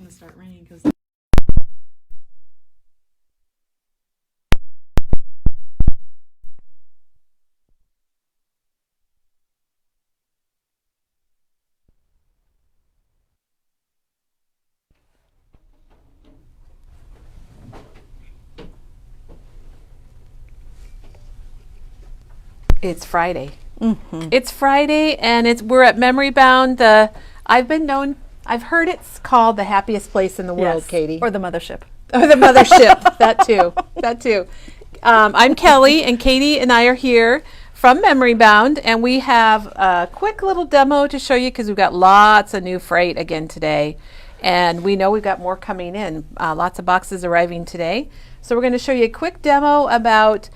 going to start raining because it's Friday. Mm-hmm. It's Friday, and we're at Memory Bound. I've heard it's called the happiest place in the world, Yes. Katie. Or the mothership. Or the mothership. That too. I'm Kelly, and Katie and I are here from Memory Bound, and we have a quick little demo to show you because we've got lots of new freight again today, and we know we've got more coming in. Lots of boxes arriving today. So we're going to show you a quick demo about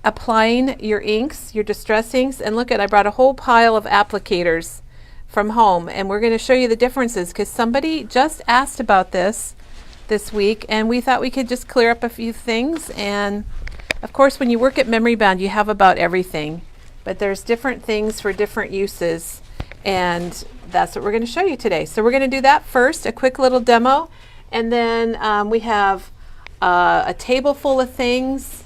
applying your inks, your distress inks, and look I brought a whole pile of applicators from home, and we're going to show you the differences because somebody just asked about this week, and we thought we could just clear up a few things. And of course, when you work at Memory Bound, you have about everything, but there's different things for different uses, and that's what we're going to show you today. So we're going to do that first, a quick little demo, and then we have a table full of things.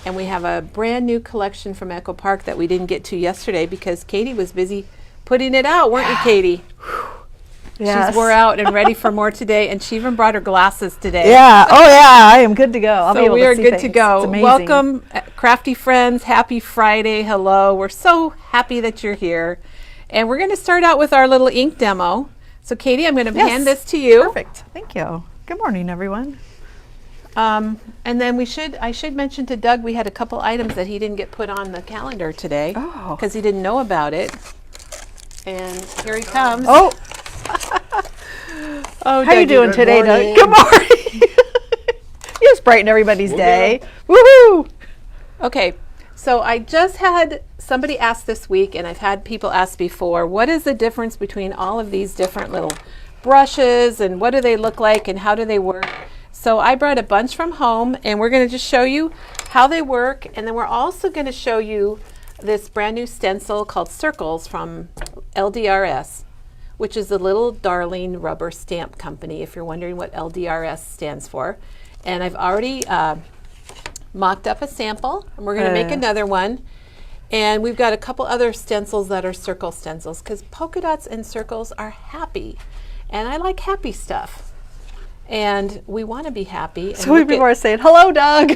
And we have a brand new collection from Echo Park that we didn't get to yesterday because Katie was busy putting it out, weren't you, Katie? Yes. She's wore out and ready for more today, and she even brought her glasses today. Yeah. Oh, yeah. I am good to go. I'll be able we to are see good things. to go. It's amazing. Welcome, crafty friends. Happy Friday. Hello. We're so happy that you're here. And we're going to start out with our little ink demo. So, Katie, I'm going to hand this to you. Perfect. Thank you. Good morning, everyone. And then I should mention to Doug we had a couple items that he didn't get put on the calendar today because he didn't know about it. And here he comes. Oh, Doug, how you doing today, Doug? Good morning. You just brighten everybody's day. Woohoo! Okay, so I just had somebody ask this week, and I've had people ask before, what is the difference between all of these different little brushes, and what do they look like, and how do they work? So I brought a bunch from home, and we're going to just show you how they work, and then we're also going to show you this brand new stencil called Circles from LDRS, which is a little darling rubber stamp company, if you're wondering what LDRS stands for. And I've already mocked up a sample, and we're going to make another one. And we've got a couple other stencils that are circle stencils, because polka dots and circles are happy, and I like happy stuff. And we want to be happy. So many people are saying, hello, Doug.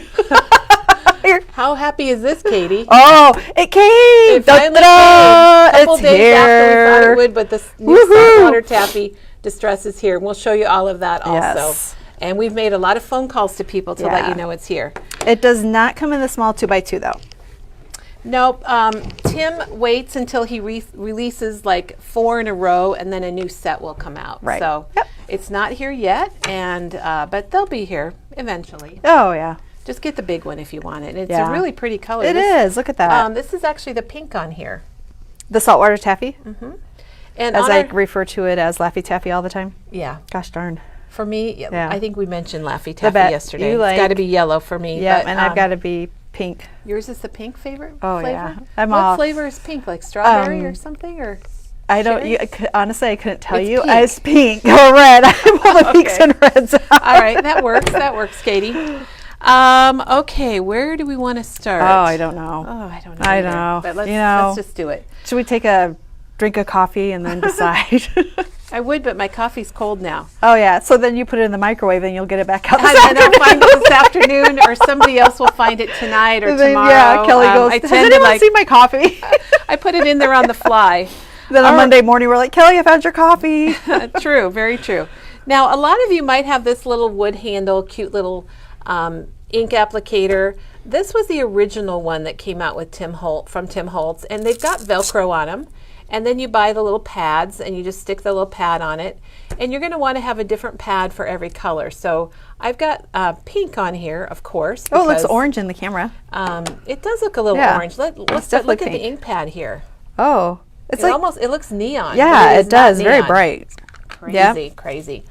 How happy is this, Katie? Oh, it came. It finally came. A couple It's days here. after we thought it would, but this new saltwater taffy distress is here. And we'll show you all of that also. Yes. And we've made a lot of phone calls to people to let you know it's here. It does not come in the small 2x2, though. Nope. Tim waits until he releases like 4 in a row, and then a new set will come out. Right. So it's not here yet, and but they'll be here eventually. Oh, yeah. Just get the big one if you want it. It's a really pretty color. It is. Look at that. This is actually the pink on here. The saltwater taffy? Mm-hmm. And as I refer to it as Laffy Taffy all the time? Yeah. Gosh darn. For me, I think we mentioned Laffy I Taffy bet yesterday. you It's got to be yellow for me. Yeah, but, and I've got to be pink. Yours is the pink favorite Oh, flavor? yeah. What flavor is pink? Like strawberry or something? Or I don't, honestly, I couldn't tell you. Pink. It's pink or red. I have all the pinks and reds out. All right, that works. That works, Katie. Okay, where do we want to start? Oh, I don't know. Oh, I don't know. I either. know. But let's just do it. Should we take a drink of coffee and then decide? I would, but my coffee's cold now. Oh, yeah. So then you put it in the microwave and you'll get it back out And then I'll find it this afternoon, or somebody else will find it tonight or then, tomorrow. Yeah, Kelly goes, has anyone seen my coffee? I put it in there on the fly. Then on Monday morning, we're like, Kelly, I found your coffee. True, very true. Now, a lot of you might have this little wood handle, cute little ink applicator. This was the original one that came out with Tim Holtz, and they've got Velcro on them. And then you buy the little pads, and you just stick the little pad on it. And you're going to want to have a different pad for every color. So I've got pink on here, of course. Oh, it looks orange in the camera. It does look a little orange. Let's look at the ink pad here. Oh, it's like almost, it looks neon. Yeah, it does. Very bright. Crazy, crazy.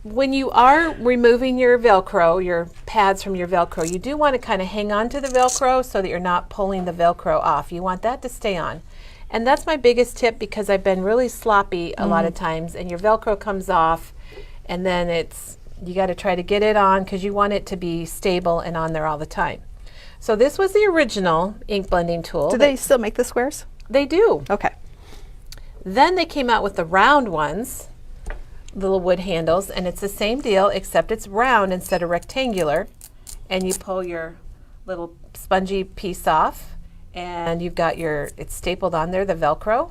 When you are removing your Velcro, your pads from your Velcro, you do want to kind of hang on to the Velcro so that you're not pulling the Velcro off. You want that to stay on. And that's my biggest tip, because I've been really sloppy a lot of times, and your Velcro comes off, and then you got to try to get it on because you want it to be stable and on there all the time. So this was the original ink blending tool. Do they still make the squares? They do. Okay. Then they came out with the round ones, little wood handles, and it's the same deal except it's round instead of rectangular. And you pull your little spongy piece off, and you've got it's stapled on there, the Velcro,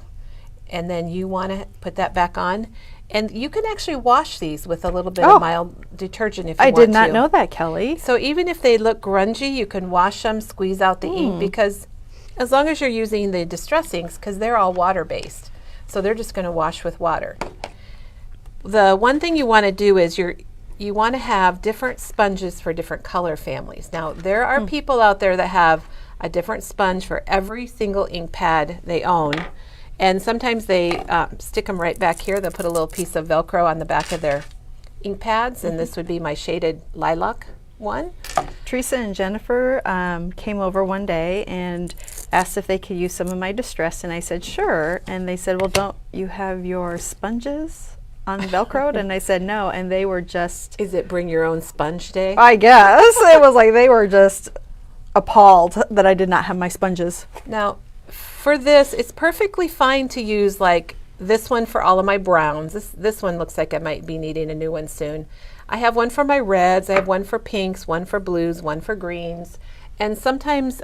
and then you want to put that back on. And you can actually wash these with a little bit of mild detergent if you want to. I did not know that, Kelly. So even if they look grungy, you can wash them, squeeze out the ink, because as long as you're using the distress inks, because they're all water-based, so they're just going to wash with water. The one thing you want to do is you want to have different sponges for different color families. Now, there are people out there that have a different sponge for every single ink pad they own. And sometimes they stick them right back here. They'll put a little piece of Velcro on the back of their ink pads, and this would be my shaded lilac one. Teresa and Jennifer came over one day and asked if they could use some of my distress, and I said, sure. And they said, well, don't you have your sponges on Velcroed? And I said, no. And they were just... Is it bring your own sponge day? I guess. It was like they were just appalled that I did not have my sponges. Now, for this, it's perfectly fine to use like this one for all of my browns. This one looks like I might be needing a new one soon. I have one for my reds, I have one for pinks, one for blues, one for greens. And sometimes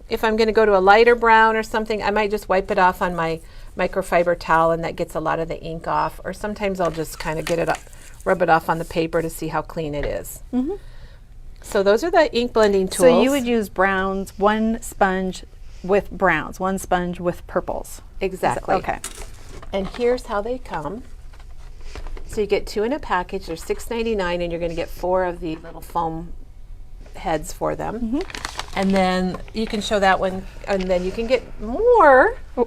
if I'm going to go to a lighter brown or something, I might just wipe it off on my microfiber towel, and that gets a lot of the ink off. Or sometimes I'll just kind of get it up, rub it off on the paper to see how clean it is. So those are the ink blending tools. So you would use browns, one sponge with browns, one sponge with purples. Exactly. Okay. And here's how they come. So you get 2 in a package. They're $6.99, and you're going to get 4 of the little foam heads for them. And then you can show that one, and then you can get more. You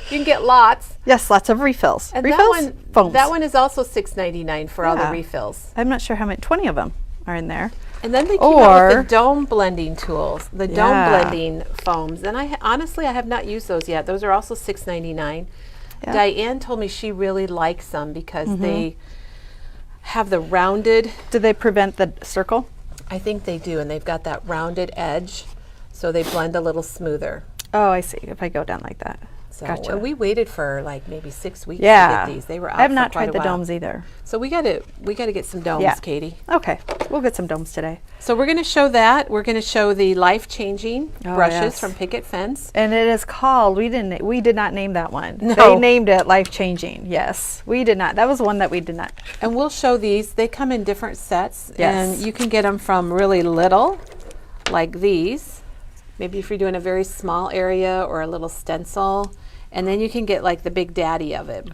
can get lots. Yes, lots of refills. And refills? Foams. That one is also $6.99 for all the refills. I'm not sure how many, 20 of them are in there. And then they came out with the dome blending tools, the dome blending foams. And honestly, I have not used those yet. Those are also $6.99. Yeah. Diane told me she really likes them because they have the rounded. Do they prevent the circle? I think they do, and they've got that rounded edge, so they blend a little smoother. Oh, I see. If I go down like that. So Gotcha. we waited for like maybe 6 weeks to get these. They were out I have for not quite tried a the while. domes either. So we got to get some domes, Katie. Okay, we'll get some domes today. So we're going to show that. We're going to show the life-changing brushes from Picket Fence. And it is called, we did not name that one. No. They named it Life-Changing. Yes, we did not. That was one that we did not. And we'll show these. They come in different sets. Yes. And you can get them from really little, like these. Maybe if you're doing a very small area or a little stencil. And then you can get like the big daddy of it,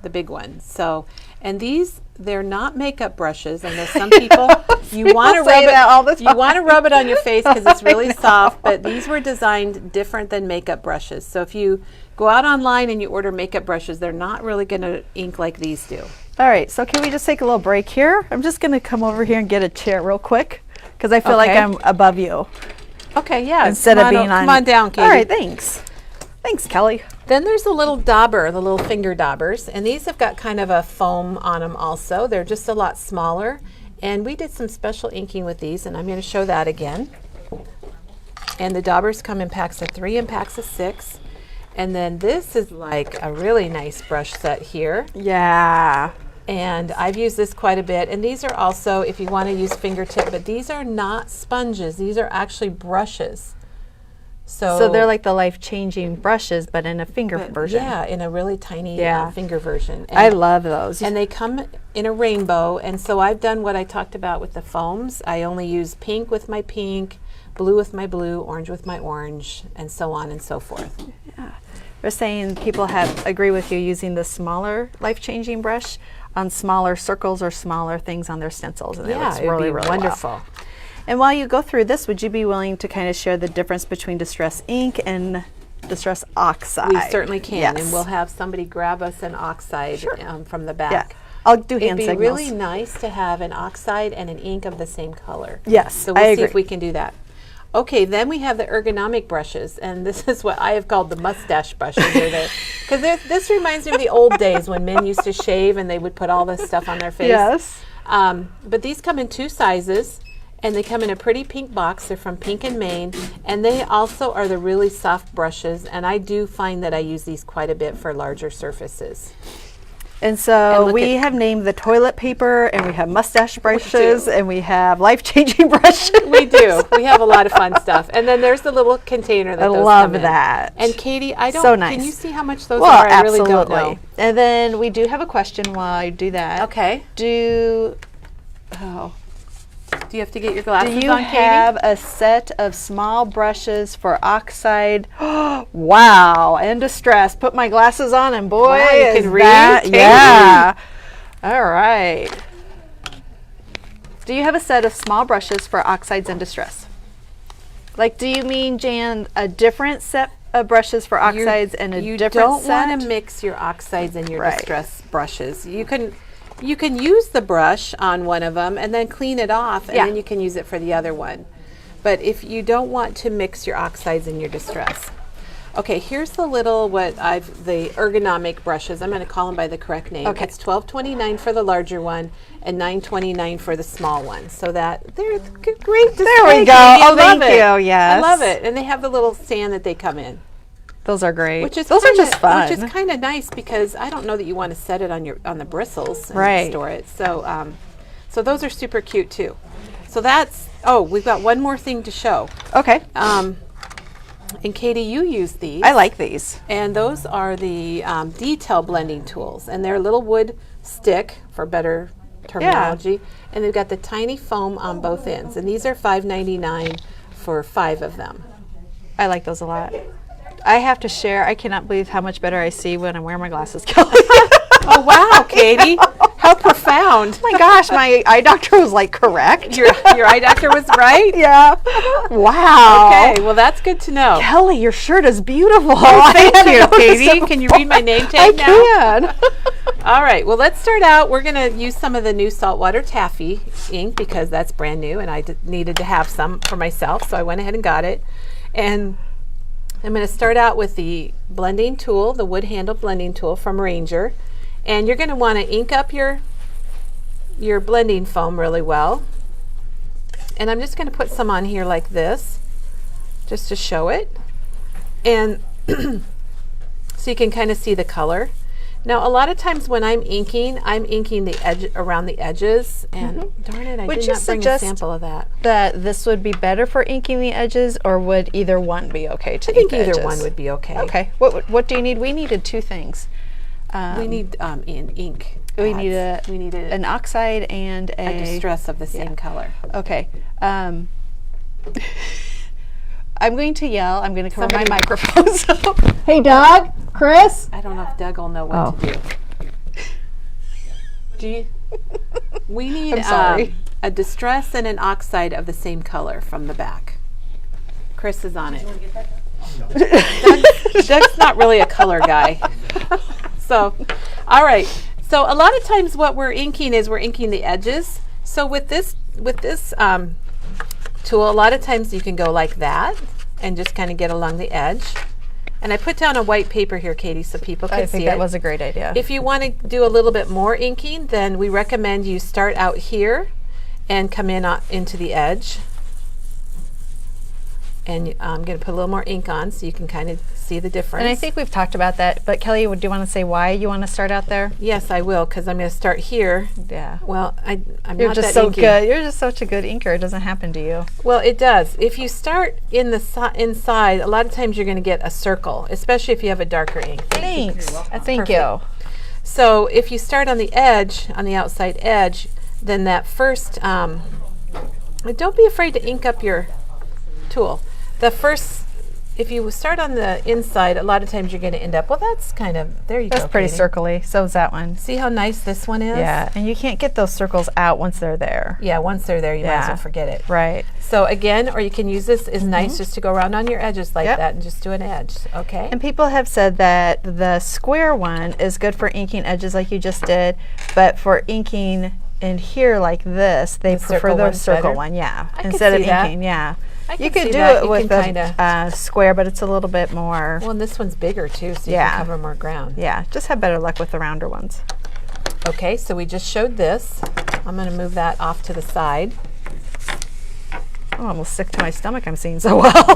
the big one. So, and these, they're not makeup brushes. I know some people, you want to rub it all the time. You want to rub it on your face because it's really soft, but these were designed different than makeup brushes. So if you go out online and you order makeup brushes, they're not really going to ink like these do. All right, so can we just take a little break here? I'm just going to come over here and get a chair real quick because I feel like I'm above you. Okay, yeah. Instead of being on. Come on down, Katie. All right, thanks. Thanks, Kelly. Then there's the little dauber, the little finger daubers, and these have got kind of a foam on them also. They're just a lot smaller, and we did some special inking with these, and I'm going to show that again. And the daubers come in packs of 3 and packs of 6. And then this is like a really nice brush set here. Yeah. And I've used this quite a bit. And these are also, if you want to use fingertip, but these are not sponges. These are actually brushes. So they're like the life-changing brushes, but in a finger version. Yeah, in a really tiny finger version. And I love those. And they come in a rainbow. And so I've done what I talked about with the foams. I only use pink with my pink, blue with my blue, orange with my orange, and so on and so forth. Yeah. They're saying people agree with you using the smaller life-changing brush on smaller circles or smaller things on their stencils. And it looks really, really wonderful. Well. And while you go through this, would you be willing to kind of share the difference between Distress ink and Distress oxide? We certainly can, yes. And we'll have somebody grab us an oxide from the back. Yeah. I'll do hand signals. It'd be signals. really nice to have an oxide and an ink of the same color. Yes, So we'll see if we can do that. Okay, then we have the ergonomic brushes, and this is what I have called the mustache brushes. Because this reminds me of the old days when men used to shave and they would put all this stuff on their face. Yes. But these come in 2 sizes, and they come in a pretty pink box. They're from Pink and Maine, and they also are the really soft brushes, and I do find that I use these quite a bit for larger surfaces. And so And we have named the toilet paper, and we have mustache brushes, and we have life-changing brushes. We do. We have a lot of fun stuff. And then there's the little container that I those love come in. that. And Katie, I don't. So nice. Can you see how much those Well, are? I absolutely. really don't know. And then we do have a question while I do that. Okay. Do you have to get your glasses you on, have Katie? a set of small brushes for oxide? Wow, and distress. Put my glasses on, and boy, Wow, you is can read, that, Katie. yeah. All right. Do you have a set of small brushes for oxides and distress? Like, do you mean, Jan, a different set of brushes for oxides and a different don't set? want to mix your oxides and your Right. distress brushes. You can use the brush on one of them and then clean it off, and Yeah. then you can use it for the other one. But if you don't want to mix your oxides and your distress. Okay, here's the little the ergonomic brushes. I'm going to call them by the correct name. Okay. It's $12.29 for the larger one and $9.29 for the small one. So that they're great. There we display, go. Katie. I Oh, love thank it. you. Yes. I love it. And they have the little stand that they come in. Those are great. Those are just fun. Which is kind of nice because I don't know that you want to set it on the bristles and Right. store it. So so those are super cute too. So we've got one more thing to show. Okay. And Katie, you use these. I like these. And those are the detail blending tools, and they're a little wood stick for better terminology. And they've got the tiny foam on both ends, and these are $5.99 for 5 of them. I like those a lot. I have to share, I cannot believe how much better I see when I'm wearing my glasses, Kelly. Oh wow, Katie, how profound! Oh my gosh, my eye doctor was like, correct. Your eye doctor was right. Yeah. Wow. Okay, well that's good to know. Kelly, your shirt is beautiful. Thank I you, hadn't noticed Katie. it Can you before. read my name I tag now? can. All right, well let's start out. We're going to use some of the new saltwater taffy ink because that's brand new and I needed to have some for myself, so I went ahead and got it. And I'm going to start out with the blending tool, the wood handle blending tool from Ranger. And you're going to want to ink up your blending foam really well. And I'm just going to put some on here like this, just to show it. And so you can kind of see the color. Now, a lot of times when I'm inking the edge around the edges. And darn it, I Would did you not bring a suggest sample of that. That this would be better for inking the edges, or would either one be okay to I think ink the either edges? one would be okay. Okay. What do you need? We needed 2 things. We need ink. We pads. need an oxide and a distress of the same color. Okay. I'm going to yell. I'm going to cover my microphone. So. Hey, Doug, Chris. I don't know if Doug will know what to do. We need I'm sorry. a distress and an oxide of the same color from the back. Chris is on it. Doug's not really a color guy. So, all right. So a lot of times what we're inking is we're inking the edges. So with this tool, a lot of times you can go like that and just kind of get along the edge. And I put down a white paper here, Katie, so people can see it. I think that was a great idea. If you want to do a little bit more inking, then we recommend you start out here and come in into the edge. And I'm going to put a little more ink on so you can kind of see the difference. And I think we've talked about that, but Kelly, do you want to say why you want to start out there? Yes, I will, because I'm going to start here. Yeah. Well, I'm You're not just that so inky. good. You're just such a good inker. It doesn't happen to you. Well, it does. If you start in the inside, a lot of times you're going to get a circle, especially if you have a darker ink. Thanks. That's Thank perfect. you. So if you start on the edge, on the outside edge, then that first, don't be afraid to ink up your tool. If you start on the inside, a lot of times you're going to end up, well, that's kind of, there you go. That's pretty Katie. circly. So's that one. See how nice this one is? Yeah, and you can't get those circles out once they're there. Yeah, once they're there, you might as Yeah. well forget it. Right. So again, or you can use this, is nice just to go around on your edges like Yep. that and just do an edge, okay? And people have said that the square one is good for inking edges like you just did, but for inking in here like this, they The prefer circle the one's circle better? one, yeah. I could Instead of see that. inking, yeah. I You can could see do that. it You with can a square, but it's a little bit more. Well, and this one's bigger too, so you Yeah. can cover more ground. Yeah, just have better luck with the rounder ones. Okay, so we just showed this. I'm going to move that off to the side. Oh, I'm almost sick to my stomach. I'm seeing so well.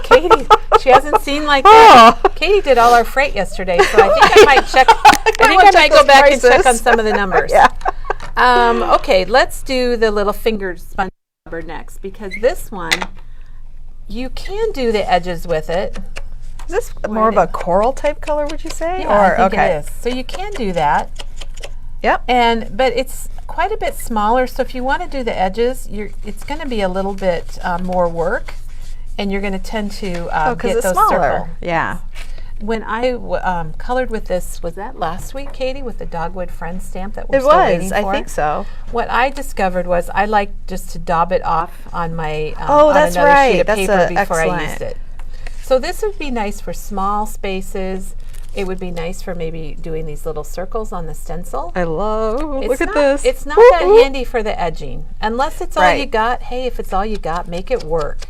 Katie, she hasn't seen like that. Katie did all our freight yesterday, so I think I might check. I think I might go back and check on some of the numbers. Yeah. Okay, let's do the little fingered sponge rubber next, because this one, you can do the edges with it. Is this more of a coral type color, would you say? Yeah, I think okay. it is. So you can do that. Yep. But it's quite a bit smaller, so if you want to do the edges, it's going to be a little bit more work, and you're going to tend to get those smaller. circle. Yeah. When I colored with this, was that last week, Katie, with the Dogwood Friends stamp that we're It still waiting was. for? I think so. What I discovered was I like just to daub it off on my Oh, that's on another right. sheet of That's paper before I excellent. used it. So this would be nice for small spaces. It would be nice for maybe doing these little circles on the stencil. I love. Look at not, this. It's not Woo, that woo. handy for the edging. Unless it's all Right. you got, hey, if it's all you got, make it work.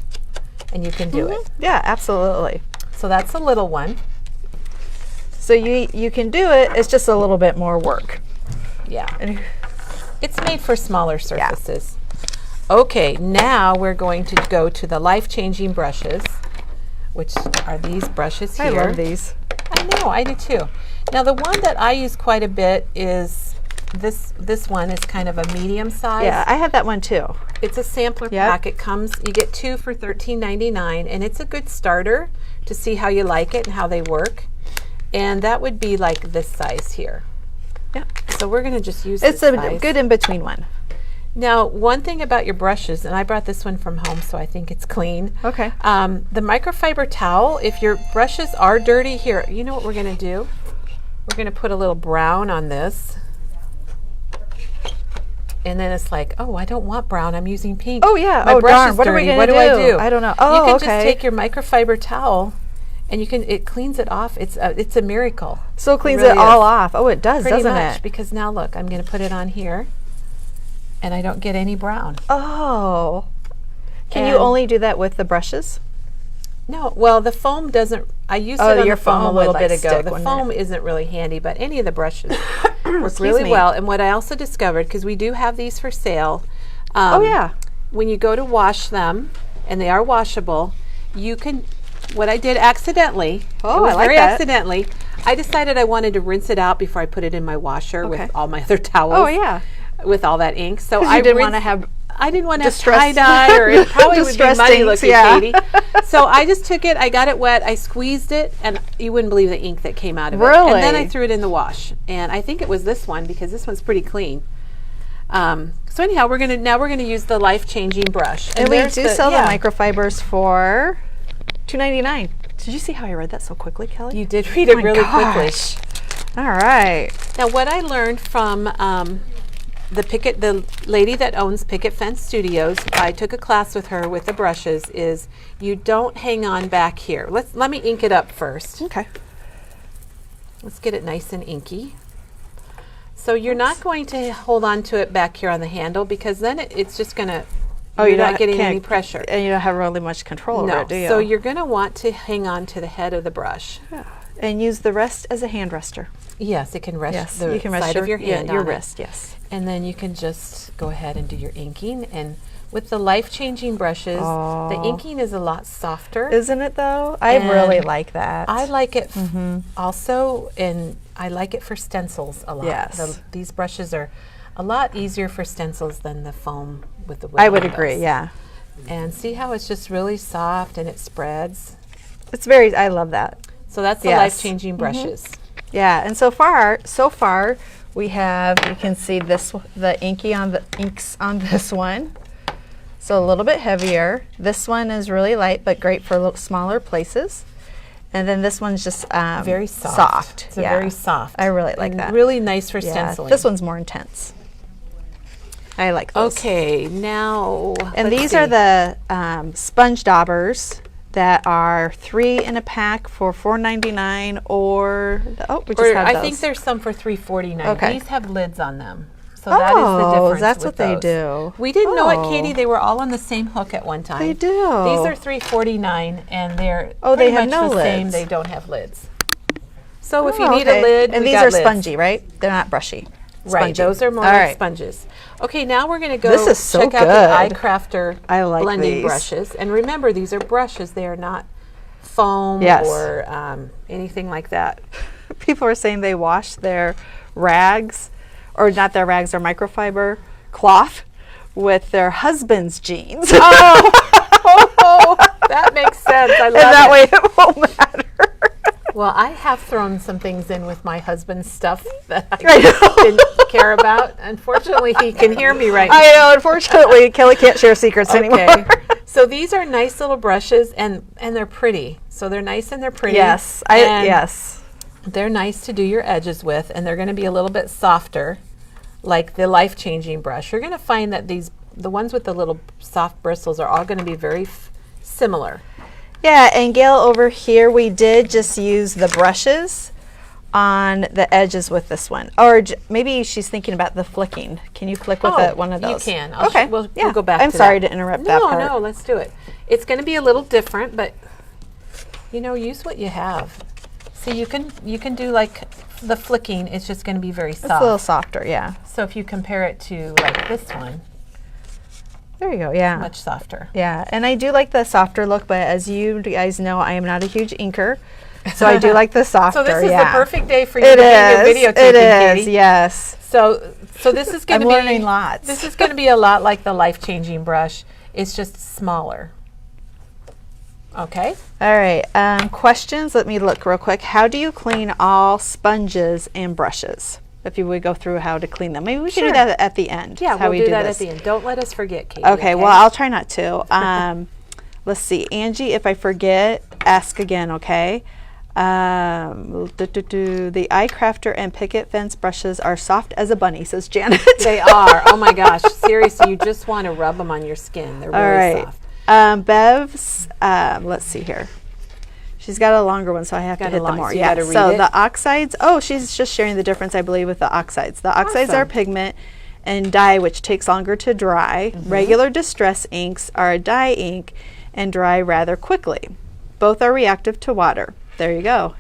And you can do it. Yeah, absolutely. So that's a little one. So you can do it. It's just a little bit more work. Yeah. And It's made for smaller surfaces. Okay, now we're going to go to the life-changing brushes, which are these brushes here. I love these. I know, I do too. Now the one that I use quite a bit is this one is kind of a medium size. Yeah, I have that one too. It's a sampler Yep. pack. It comes, you get 2 for $13.99, and it's a good starter to see how you like it and how they work. And that would be like this size here. Yeah. So we're going to just use It's this a size. good in between one. Now, one thing about your brushes, and I brought this one from home, so I think it's clean. Okay. The microfiber towel, if your brushes are dirty, here, you know what we're going to do? We're going to put a little brown on this. And then it's like, oh, I don't want brown. I'm using pink. Oh yeah. My oh brush darn. is What are we dirty. gonna What do? do I do? I don't know. Oh, you can okay. just take your microfiber towel, and it cleans it off. It's a miracle. So it cleans really it all is. off. Oh, it does, Pretty doesn't much, it? because now look, I'm going to put it on here, and I don't get any brown. Oh. Can you And- only do that with the brushes? No, well, the foam doesn't. I used Oh, it on your the foam a foam little would, bit like, ago. stick, The wouldn't foam it? isn't really handy, but any of the brushes work Excuse really me. well. And what I also discovered, because we do have these for sale. Oh yeah. When you go to wash them, and they are washable, you can. What I did accidentally, Oh, it was I like very that. accidentally, I decided I wanted to rinse it out before I put it in my washer Okay. with all my other towels. Oh yeah. With all that ink, so 'Cause I you didn't rinsed- want to have. I didn't want to have distress- tie dye, or it probably would be distress muddy inks, looking, yeah. Katie. So I just took it, I got it wet, I squeezed it, and you wouldn't believe the ink that came out of it. And then I Really? threw it in the wash, and I think it was this one because this one's pretty clean. So anyhow, we're gonna use the life-changing brush, And we there's do sell yeah. the microfibers for $2.99. Did you see how I read that so quickly, Kelly? You did read it Oh my really quickly. gosh. All right. Now, what I learned from the lady that owns Picket Fence Studios, I took a class with her with the brushes, is you don't hang on back here. Let me ink it up first. Okay. Let's get it nice and inky. So you're not going to hold on to it back here on the handle, because then it's just going to, you're not getting any pressure. And you don't have really much control over No, it, do you? so you're going to want to hang on to the head of the brush. And use the rest as a hand rester. Yes, it can rest Yes, the you can rest side of your hand your on it. wrist, yes. And then you can just go ahead and do your inking. And with the life-changing brushes, the inking is a lot softer. Isn't it though? I And really like that. I like it also, and I like it for stencils a lot. Yes. These brushes are a lot easier for stencils than the foam with the wood I would handles. agree, yeah. And see how it's just really soft and it spreads. It's very, I love that. So that's the Yes. life-changing brushes. Yeah, and so far we have, you can see this, the inks on this one. So a little bit heavier. This one is really light, but great for little smaller places. And then this one's just Very soft. It's a very soft. I really like and that. Really nice for Yeah, stenciling. this one's more intense. I like those. Okay, now And let's these see. are the sponge daubers that are 3 in a pack for $4.99, or we just Or have I those. think there's some for $3.49. Okay. These have lids on them. So that is the difference. That's with what they those. do. We didn't know it, Oh. Katie. They were all on the same hook at one time. They do. These are $3.49, and they're Oh, pretty they have much no the same. lids. They don't have lids. So if you Oh, need okay. a lid, and we these got are lids. spongy, right? They're not brushy. Right, Spongy. those are more All like right. sponges. Okay, now we're going to go This is so check out the good. Eye Crafter I like blending these. brushes. And remember, these are brushes. They are not foam Yes. or anything like that. People are saying they wash their rags, or not their rags, their microfiber cloth with their husband's jeans. Oh, that makes sense. I love and that it. way it won't matter. Well, I have thrown some things in with my husband's stuff that I I know. didn't care about. Unfortunately, he can hear me right now. I know, unfortunately, Kelly can't share secrets anymore. Okay. So these are nice little brushes, and they're pretty. So they're nice and they're pretty. Yes, And yes. they're nice to do your edges with, and they're going to be a little bit softer, like the life-changing brush. You're going to find that the ones with the little soft bristles are all going to be very similar. Yeah, and Gail, over here, we did just use the brushes on the edges with this one. Or maybe she's thinking about the flicking. Can you flick with one of those? You can. Okay. We'll yeah. go back I'm to sorry that. to interrupt that part. No, let's do it. It's going to be a little different, but use what you have. See, you can do like the flicking. It's just going to be very soft. It's a little softer, yeah. So if you compare it to like this one, There you go, yeah. much softer. Yeah, and I do like the softer look, but as you guys know, I am not a huge inker, so I do like the softer. So this is yeah. the perfect day for you It to be is. videotaping, It is. Katie. Yes. So this is going I'm to be learning lots. This is going to be a lot like the life-changing brush. It's just smaller. Okay. All right. Questions. Let me look real quick. How do you clean all sponges and brushes? If you would go through how to clean them, maybe we should do that at the end. Yeah, how we'll we do that this. at the end. Don't let us forget, Katie. Okay. Well, I'll try not to. Let's see, Angie. If I forget, ask again. Okay. The Eye Crafter and Picket Fence brushes are soft as a bunny, says Janet. They are. Oh my gosh. Seriously, you just want to rub them on your skin. They're really soft. Bev's, let's see here. She's got a longer one, so I have to hit them more. so you Yeah. gotta read So it. the oxides. Oh, she's just sharing the difference, I believe, with the oxides. The oxides are Awesome. pigment and dye, which takes longer to dry. Regular distress inks are a dye ink and dry rather quickly. Both are reactive to water. There you go.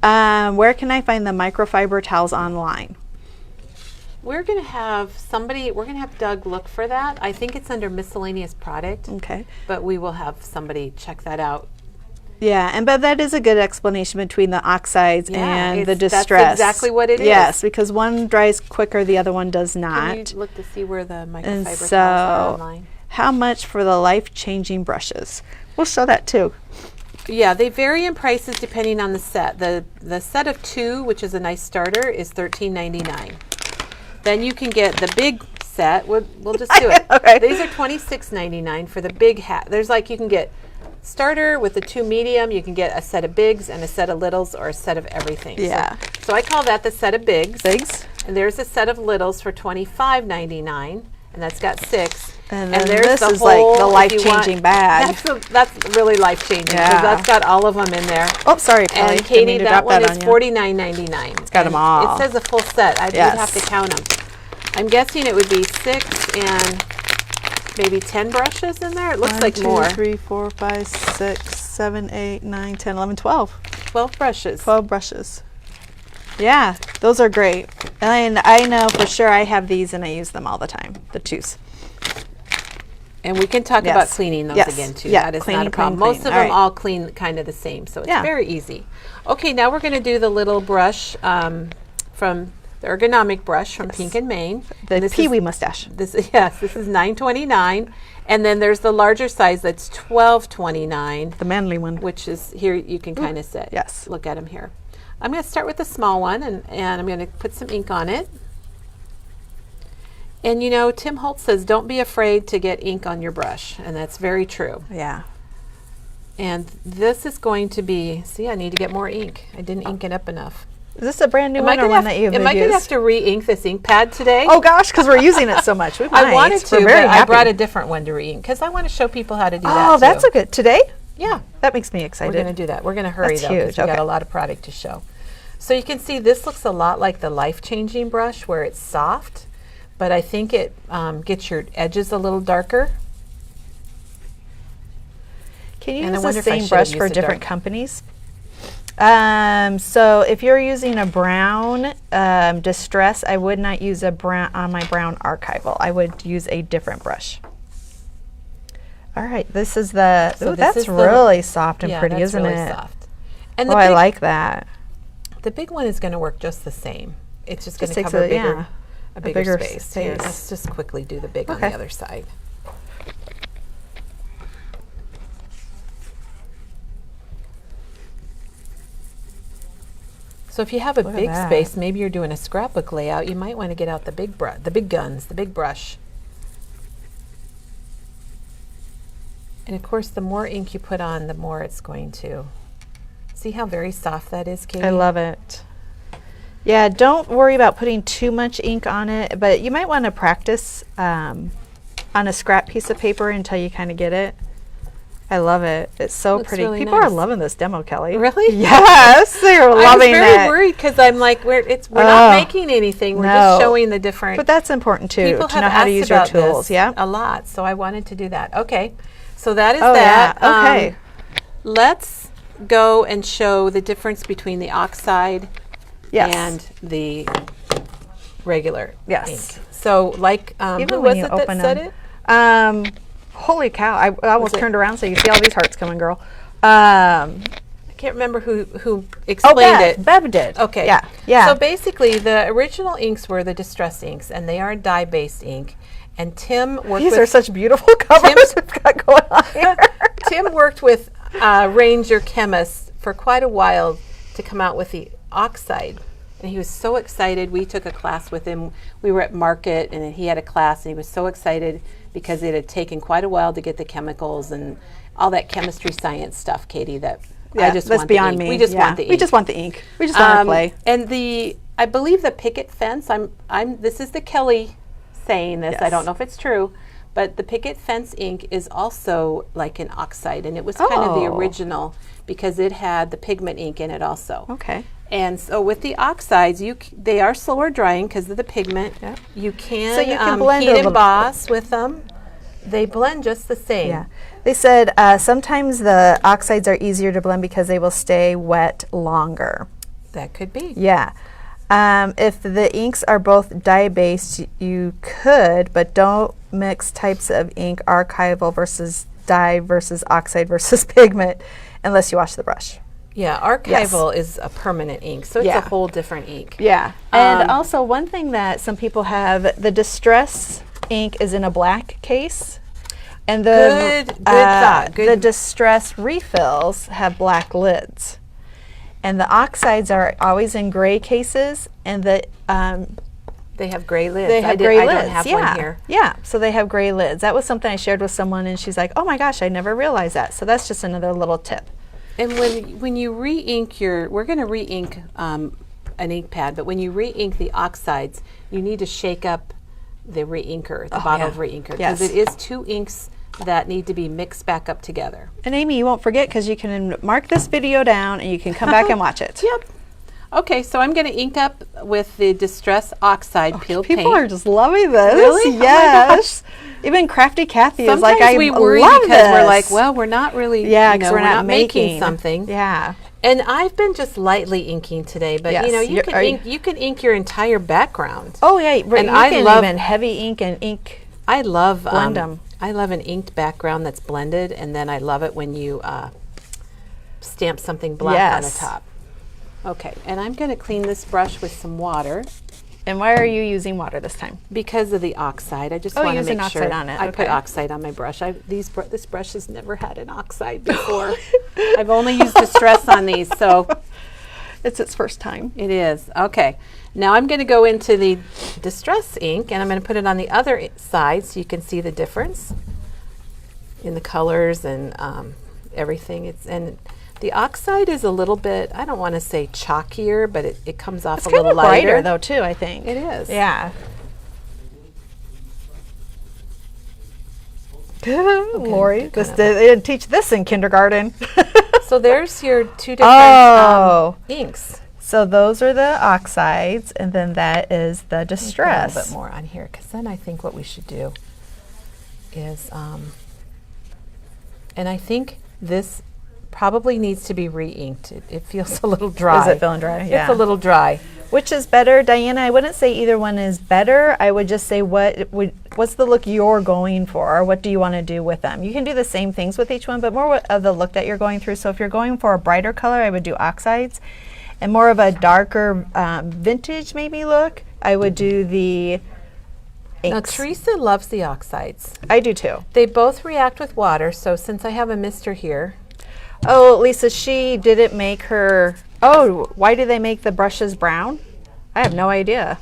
Where can I find the microfiber towels online? We're going to have Doug look for that. I think it's under miscellaneous product, Okay. but we will have somebody check that out. Yeah, but that is a good explanation between the oxides Yeah, and the that's distress. exactly what it is. Yes, because one dries quicker, the other one does Can not. you look to see where the And microfiber towels are so, online? how much for the life-changing brushes? We'll show that too. Yeah, they vary in prices depending on the set. The set of 2, which is a nice starter, is $13.99. Then you can get the big set. We'll just do it. Okay. These are $26.99 for the big hat. There's you can get starter with the 2 medium. You can get a set of bigs and a set of littles, or a set of everything. Yeah. So I call that the set of bigs. Bigs. And there's a set of littles for $25.99, and that's got 6. And then there's this the is like whole, the if you life-changing want- bag. That's really life-changing, because Yeah. that's got all of them in there. Oh, sorry, Kelly. And Didn't Katie, mean to that drop one that is on you. $49.99. It's got 'em all. It says a full set. I Yes. would have to count them. I'm guessing it would be 6 and maybe 10 brushes in there. It looks 1, like 2, more. 3, 4, 5, 6, 7, 8, 9, 10, 11, 12. 12 brushes. 12 brushes. Yeah, those are great. And I know for sure I have these and I use them all the time, the 2s. And we can talk Yes. about cleaning those Yes. again too. Yeah, That is cleaning, not a problem. clean, Most clean. of them All right. all clean kind of the same, so it's Yeah. very easy. Okay, now we're going to do the little brush from the ergonomic brush from Pink and Maine. The And this is- Pee-wee mustache. This is $9.29, and then there's the larger size that's $12.29, The manly one. which is here you can kind of sit. yes. Look at them here. I'm going to start with the small one, and I'm going to put some ink on it. And Tim Holtz says, don't be afraid to get ink on your brush, and that's very true. Yeah. And this is going to be, see, I need to get more ink. I didn't ink it up enough. Is this a brand new Am I one or gonna one have- that you've Am I going to have used? to re-ink this ink pad today? Oh gosh, because we're using it so much. We might. I wanted to, We're but very I happy. brought a different one to re-ink because I want to show people how to do that. Oh, that's too. a good. Today? Yeah. That makes me We're excited. going to do that. We're going to hurry That's though because huge. we got Okay. a lot of product to show. So you can see this looks a lot like the life-changing brush where it's soft, but I think it gets your edges a little darker. Can you And I use wonder the if I same should brush have for used a different dark- companies? So if you're using a brown distress, I would not use a brown on my brown archival. I would use a different brush. All right, this is the, So ooh, this that's is the- really soft and Yeah, pretty, that's isn't really it? soft. And Oh, the I big, like that. the big one is going to work just the same. It's just going Just to takes cover a- yeah, a bigger bigger space. Here, space. let's just quickly do the big on Okay. the other side. So if you have a Look at big that. space, maybe you're doing a scrapbook layout, you might want to get out the big guns, the big brush. And of course, the more ink you put on, the more it's going to. See how very soft that is, Katie? I love it. Yeah, don't worry about putting too much ink on it, but you might want to practice on a scrap piece of paper until you kind of get it. I love it. It's so Looks pretty. really People are nice. loving this demo, Kelly. Really? Yes, they're loving I was very it. worried because I'm like, we're not Oh, making anything. We're no. just showing the different. But that's important too, People to have know how to asked use your about tools. this Yeah. a lot, so I wanted to do that. Okay, so that is Oh, that. yeah. Okay. Let's go and show the difference between the oxide Yes. and the regular Yes. ink. So, like, Even who when was you it that open said them. it? Holy cow! I almost it- turned around so you see all these hearts coming, girl. I can't remember who Oh, explained it. Bev did. Okay. Yeah. Yeah. So basically, the original inks were the distress inks, and they are dye-based ink. And Tim worked These with are such beautiful covers we've got going on here. Tim worked with Ranger Chemist for quite a while to come out with the oxide. And he was so excited. We took a class with him. We were at Market, and he had a class, and he was so excited because it had taken quite a while to get the chemicals and all that chemistry science stuff, Katie, that I just that's want beyond the ink. me. We just Yeah. want the ink. We just want the ink. We just want to play. And I believe the picket fence, this is the Kelly saying this. I Yes. don't know if it's true, but the picket fence ink is also like an oxide, and it was kind of the Oh. original because it had the pigment ink in it also. Okay. And so with the oxides, they are slower drying because of the pigment. Yeah. You can, So you can blend heat a little- emboss with them. They blend just the same. Yeah. They said sometimes the oxides are easier to blend because they will stay wet longer. That could be. Yeah. If the inks are both dye-based, you could, but don't mix types of ink, archival versus dye versus oxide versus pigment, unless you wash the brush. Yeah, archival is a permanent ink, so it's Yeah. a whole different ink. Yeah. And also one thing that some people have, the distress ink is in a black case. And the Good thought. the Good. distress refills have black lids. And the oxides are always in gray cases, and the They have gray lids. they have I gray lids. don't have yeah. one here. Yeah, so they have gray lids. That was something I shared with someone, and she's like, "Oh my gosh, I never realized that." So that's just another little tip. And when you re-ink we're going to re-ink an ink pad, but when you re-ink the oxides, you need to shake up the re-inker, the bottle yeah. of re-inker, Yes. because it is two inks that need to be mixed back up together. And Amy, you won't forget because you can mark this video down and you can come back and watch it. Yep. Okay, so I'm going to ink up with the Distress Oxide peeled paint. People are just loving this. Really? Oh my Yes. Even Crafty Kathy is like, Sometimes I we worry love because we're this. like, well, we're not really, yeah, you because know, we're not making something. Yeah. And I've been just lightly inking today, but Yes, you know, you you're- can are you- ink, you can ink your entire background. Oh yeah, right. And You I can love- even heavy ink and ink. I love Blend 'em. I love an inked background that's blended, and then I love it when you stamp something black on the Yes. top. Okay, and I'm going to clean this brush with some water And why are you using water this time? because of the oxide. I just Oh, want to using make sure oxide on it, I put okay. oxide on my brush. This brush has never had an oxide before. I've only used Distress on these, so It's its first time. it is. Okay, now I'm going to go into the Distress ink, and I'm going to put it on the other side so you can see the difference in the colors and everything. And the oxide is a little bit, I don't want to say chalkier, but it comes off It's a kind little of brighter lighter. though too, I think. It is. Yeah. Lori, kind this of- they didn't teach this in kindergarten. So there's your two different Oh. inks. So those are the oxides, and then that is the Put a distress. little bit more on here, because then I think what we should do is, and I think this probably needs to be re-inked. It feels a little dry. Is it feeling dry? Yeah. It's a little dry. Which is better, Diana? I wouldn't say either one is better. I would just say what's the look you're going for, or what do you want to do with them? You can do the same things with each one, but more of the look that you're going through. So if you're going for a brighter color, I would do oxides, and more of a darker vintage maybe look, I would do the Now, inks. Teresa loves the oxides. I do too. They both react with water, so since I have a mister here, Oh, Lisa, she didn't make her. Oh, why do they make the brushes brown? I have no idea.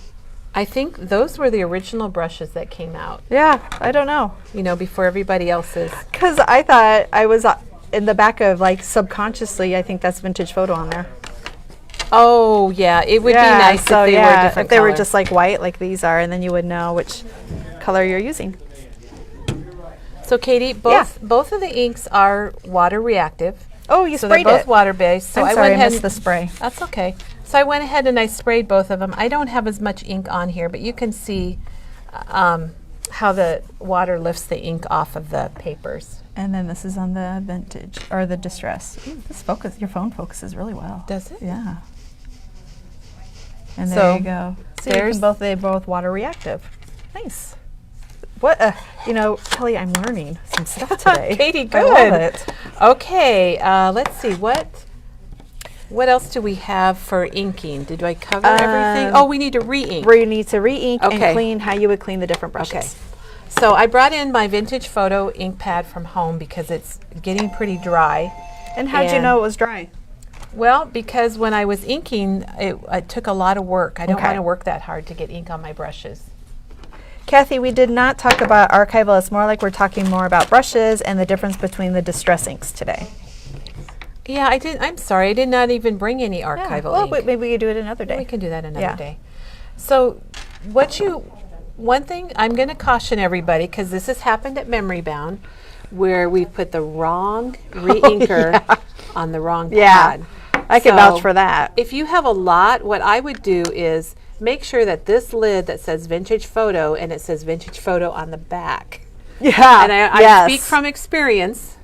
I think those were the original brushes that came out, Yeah, I don't know. you know, before everybody else's. Because I thought I was in the back of, like, subconsciously, I think that's vintage photo on there. Oh, yeah, it would be nice so if they were a different if they were color. just like white, like these are, and then you would know which color you're using. So, Katie, both of the inks are water reactive. Oh, you So they're sprayed both it. water-based. So I'm I sorry, went I ahead missed the spray. That's okay. So I went ahead and I sprayed both of them. I don't have as much ink on here, but you can see how the water lifts the ink off of the papers. And then this is on the vintage, or the distress. Ooh, your phone focuses really well. Does it? Yeah. And So, there you go. So there's- they're both water reactive. Nice. What, Kelly, I'm learning some stuff today. Katie, I good. love it. Okay, let's see. What else do we have for inking? Did I cover everything? Oh, we need to re-ink. Where you need to re-ink Okay. and clean, how you would clean the different brushes. Okay. So I brought in my vintage photo ink pad from home because it's getting pretty dry. And how'd you And- know it was dry? Well, because when I was inking, it took a lot of work. I don't Okay. want to work that hard to get ink on my brushes. Kathy, we did not talk about archival. It's more like we're talking more about brushes and the difference between the distress inks today. Yeah, I did. I'm sorry, I did not even bring any archival Well, ink. maybe we could do it another day. We can do that another Yeah. day. So, one thing I'm going to caution everybody, because this has happened at Memory Bound, where we put the wrong re-inker on the wrong pad. I can So, vouch for that. If you have a lot, what I would do is make sure that this lid that says vintage photo and it says vintage photo on the back. Yeah. And I yes. speak from experience,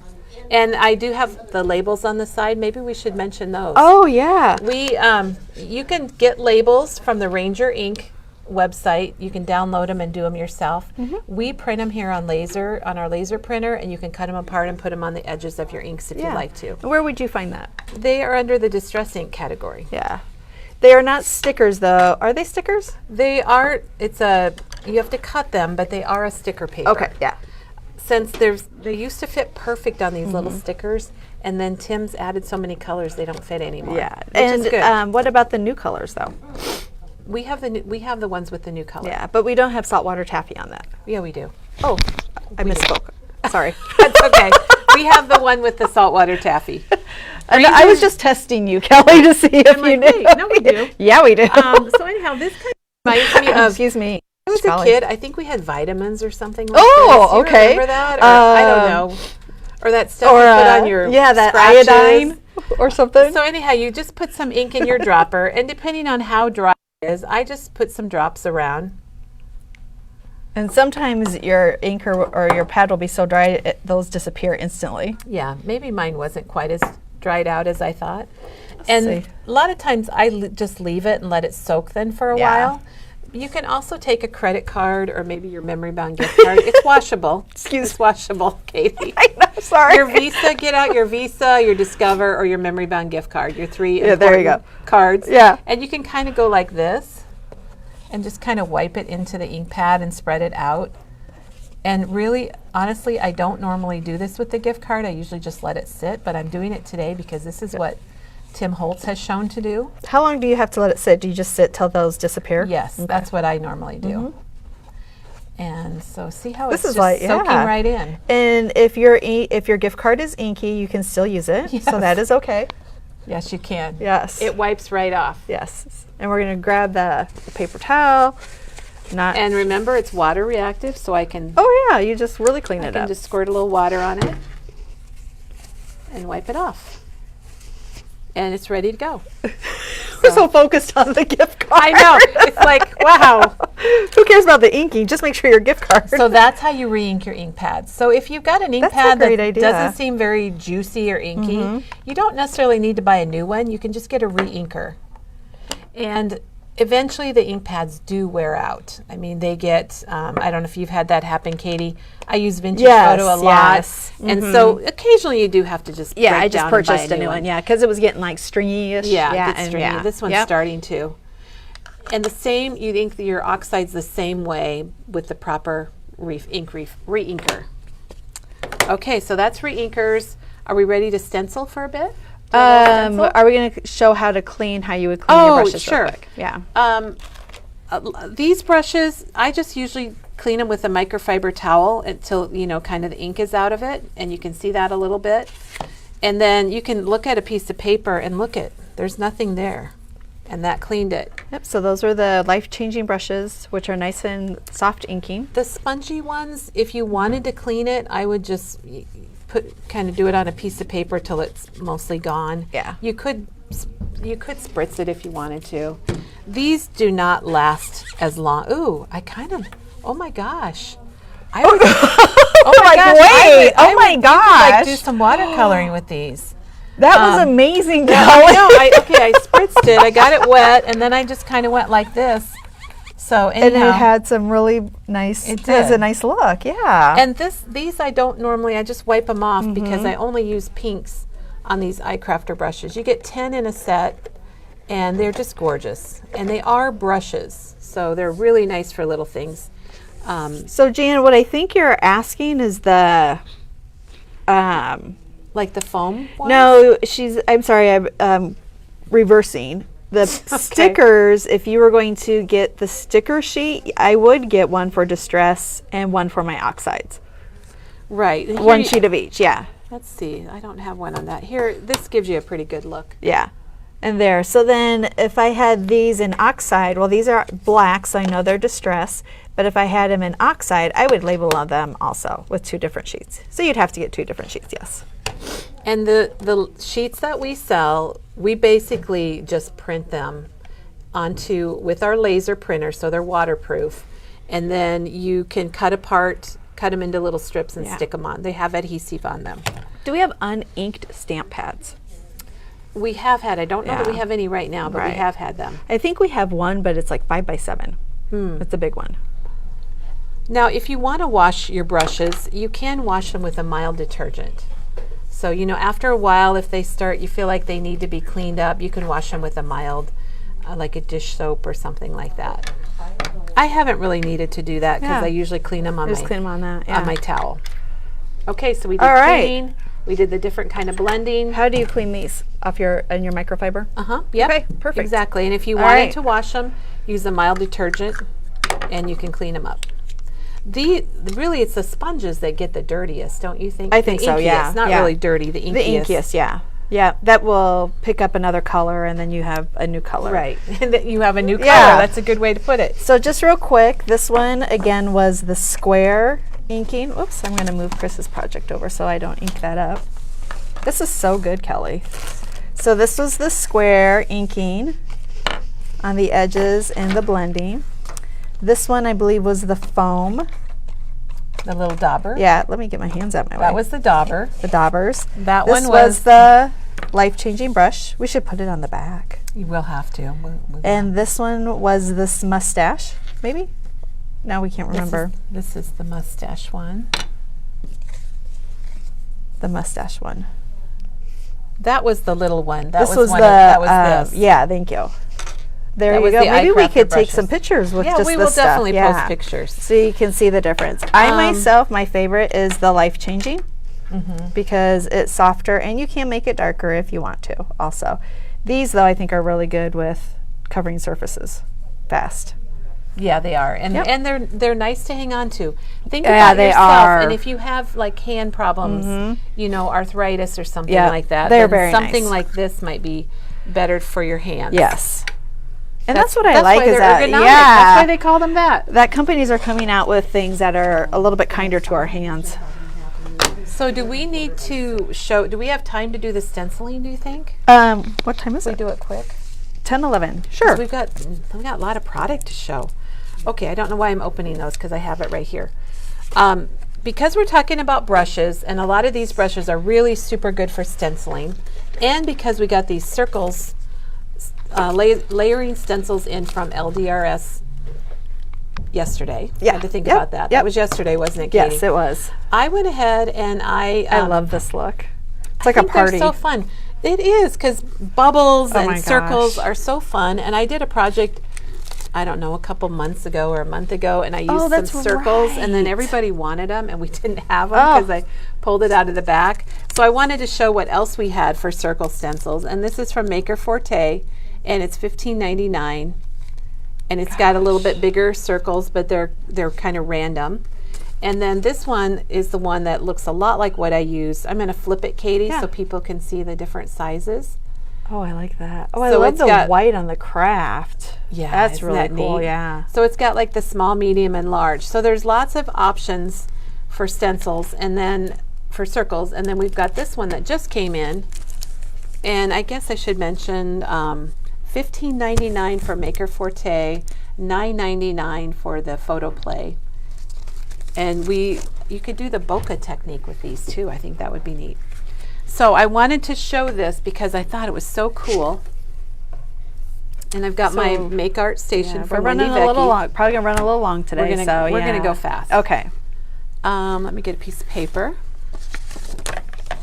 and I do have the labels on the side. Maybe we should mention those. Oh, yeah. You can get labels from the Ranger Ink website. You can download them and do them yourself. We print them here on our laser printer, and you can cut them apart and put them on the edges of your inks if you like to. Where would you find that? They are under the distress ink category. Yeah. They are not stickers, though. Are they stickers? They are. You have to cut them, but they are a sticker paper. Okay, yeah. Since they used to fit perfect on these little stickers, and then Tim's added so many colors they don't fit anymore. Yeah. Which is good. And what about the new colors, though? We have the ones with the new color. Yeah, but we don't have saltwater taffy on that. Yeah, we do. Oh, I misspoke. Sorry. That's okay. We have the one with the saltwater taffy. And I was just testing you, Kelly, to see if you like, knew. wait, no, we do. Yeah, we do. So anyhow, this kind of reminds me of. Excuse me. I was a Golly. kid. I think we had vitamins or something like Oh, this. You okay. Remember that? Or, I don't know. Or that stuff you put on your that scratches. iodine or something. So anyhow, you just put some ink in your dropper, and depending on how dry it is, I just put some drops around. And sometimes your ink or your pad will be so dry, those disappear instantly. Yeah, maybe mine wasn't quite as dried out as I thought. And see. a lot of times I just leave it and let it soak then for a Yeah. while. You can also take a credit card or maybe your Memory Bound gift card. It's washable. It's washable, Katie. I know, sorry. Your Visa, get out your Visa, your Discover, or your Memory Bound gift card. Your three Yeah, there you important cards. Yeah. And you can kind of go like this and just kind of wipe it into the ink pad and spread it out. And really, honestly, I don't normally do this with the gift card. I usually just let it sit, but I'm doing it today because this is what Tim Holtz has shown to do. How long do you have to let it sit? Do you just sit till those disappear? Yes, Okay. that's what I normally do. And so see how This it's is just like, soaking yeah. right in. And if your gift card is inky, you can still use it. So Yes. that is okay. Yes, you can. Yes. It wipes right off. Yes. And we're going to grab the paper towel. And remember, it's water reactive, so I can Oh yeah, you just really clean it up. just squirt a little water on it and wipe it off. And it's ready to go. We're so focused on the gift card. I know. It's like, wow. Who cares about the inking? Just make sure your gift card. So that's how you re-ink your ink pads. So if you've got an ink That's a pad great that idea. doesn't seem very juicy or inky, you don't necessarily need to buy a new one. You can just get a re-inker. And eventually the ink pads do wear out. I mean, they get, I don't know if you've had that happen, Katie. I use Vintage Photo a lot. Yes. And so occasionally you do have to just Yeah, break I just down and buy purchased a new one. Yeah, because it was getting like stringy-ish. Yeah, it gets and stringy. This one's Yep. starting to. And the same, you ink your oxides the same way with the proper re-inker. Okay, so that's re-inkers. Are we ready to stencil for a bit? Are we going to show how to clean, how you would clean your brushes sure. real quick? Yeah. These brushes, I just usually clean them with a microfiber towel until, you know, kind of the ink is out of it, and you can see that a little bit. And then you can look at a piece of paper and look at, there's nothing there. And that cleaned it. Yep, so those are the life-changing brushes, which are nice and soft inking. The spongy ones, if you wanted to clean it, I would just kind of do it on a piece of paper till it's mostly gone. Yeah. You could spritz it if you wanted to. These do not last as long. Ooh, oh my gosh. Oh my gosh. Oh my Like gosh. do some watercoloring with these. That was amazing, I Kelly. know. I spritzed it. I got it wet, and then I just kind of went like this. So anyhow, And it had some really nice, It it has a did. nice look, yeah. and these I don't normally. I just wipe them off because I only use pinks on these iCrafter brushes. You get 10 in a set, and they're just gorgeous. And they are brushes, so they're really nice for little things. So Jan, what I think you're asking is the, Like the foam ones? no, I'm sorry, I'm reversing. The stickers, if you were going to get the sticker sheet, I would get one for distress and one for my oxides. Right. Here One you- sheet of each, yeah. Let's see. I don't have one on that. Here, this gives you a pretty good look. Yeah. And there. So then if I had these in oxide, well, these are black, so I know they're distress. But if I had them in oxide, I would label them also with 2 different sheets. So you'd have to get 2 different sheets, yes. And the sheets that we sell, we basically just print them with our laser printer, so they're waterproof. And then you can cut them into little strips and Yeah. stick them on. They have adhesive on them. Do we have uninked stamp pads? We have had, I don't know that we Yeah. have any right now, but Right. we have had them. I think we have one, but it's like 5x7. It's a big one. Now, if you want to wash your brushes, you can wash them with a mild detergent. So, you know, after a while, if you feel like they need to be cleaned up, you can wash them with a mild, like a dish soap or something like that. I haven't really needed to do that because Yeah. I usually clean them on Just clean them on that, yeah. on my towel. Okay, so we did All right. cleaning. We did the different kind of blending. How do you clean these off in your microfiber? Yep. Okay, perfect. Exactly. And if you All wanted right. to wash them, use a mild detergent, and you can clean them up. Really, it's the sponges that get the dirtiest, don't you think? I think so, yeah. Not Yeah. really dirty, the inkiest. The inkiest, yeah. Yeah, that will pick up another color and then you have a new color. Right. And that you have a new color. Yeah. That's a good way to put it. So just real quick, this one again was the square inking. Oops, I'm going to move Chris's project over so I don't ink that up. This is so good, Kelly. So this was the square inking on the edges and the blending. This one I believe was the foam. The little dauber. Yeah, let me get my hands out my way. That was the dauber. the daubers. That This one was the life-changing brush. We should put it on the back. You will have to. And this one was this mustache, maybe? No, we can't remember. This is the mustache one. The mustache one. That was the little one. That This was was one the, that was this. yeah, thank you. There That you was go. the Maybe we iCrafter could take some brushes. pictures with Yeah, just we this will stuff. definitely Yeah. post pictures. So you can see the difference. I myself, my favorite is the life-changing because it's softer and you can make it darker if you want to also. These though I think are really good with covering surfaces fast. Yeah, they are, and Yep. and they're nice to hang on to. Think Yeah, about they yourself, are. and if you have like hand problems, you know, arthritis or something Yeah, like that, they're then very something nice. like this might be better for your hands. Yes. And that's what I That's like why is they're that, ergonomic. yeah, That's why they call them that. that companies are coming out with things that are a little bit kinder to our hands. So do we need to show? Do we have time to do the stenciling? Do you think? What time is We it? do it quick. 10, 11. 'Cause Sure. We've got a lot of product to show. Okay, I don't know why I'm opening those because I have it right here. Because we're talking about brushes, and a lot of these brushes are really super good for stenciling, and because we got these circles, layering stencils in from LDRS yesterday. Yeah. I had to think Yep. about that. Yep. That was yesterday, wasn't it, Katie? Yes, it was. I went ahead and I love this look. It's I like a think party. They're so fun. It is, because bubbles Oh my and circles gosh. are so fun. And I did a project, I don't know, a couple months ago or a month ago, and I used some that's circles, and then right. everybody wanted them, and we didn't have them Oh. because I pulled it out of the back. So I wanted to show what else we had for circle stencils, and this is from Maker Forte, and it's $15.99, and it's got a little bit bigger circles, but they're kind of random. And then this one is the one that looks a lot like what I used. I'm going to flip it, Katie, Yeah. so people can see the different sizes. Oh, I like that. Oh, I So love it's the got- white on the craft. Yeah, That's isn't really that cool. neat? Yeah. So it's got like the small, medium, and large. So there's lots of options for stencils, and then for circles. And then we've got this one that just came in. And I guess I should mention $15.99 for Maker Forte, $9.99 for the Photo Play. And you could do the bokeh technique with these too. I think that would be neat. So I wanted to show this because I thought it was so cool. And I've got my So, Make Art Station Yeah, from we're running Wendy a little Vecchi. long. Probably gonna run a little long today. We're gonna so yeah. go fast. Okay. Let me get a piece of paper.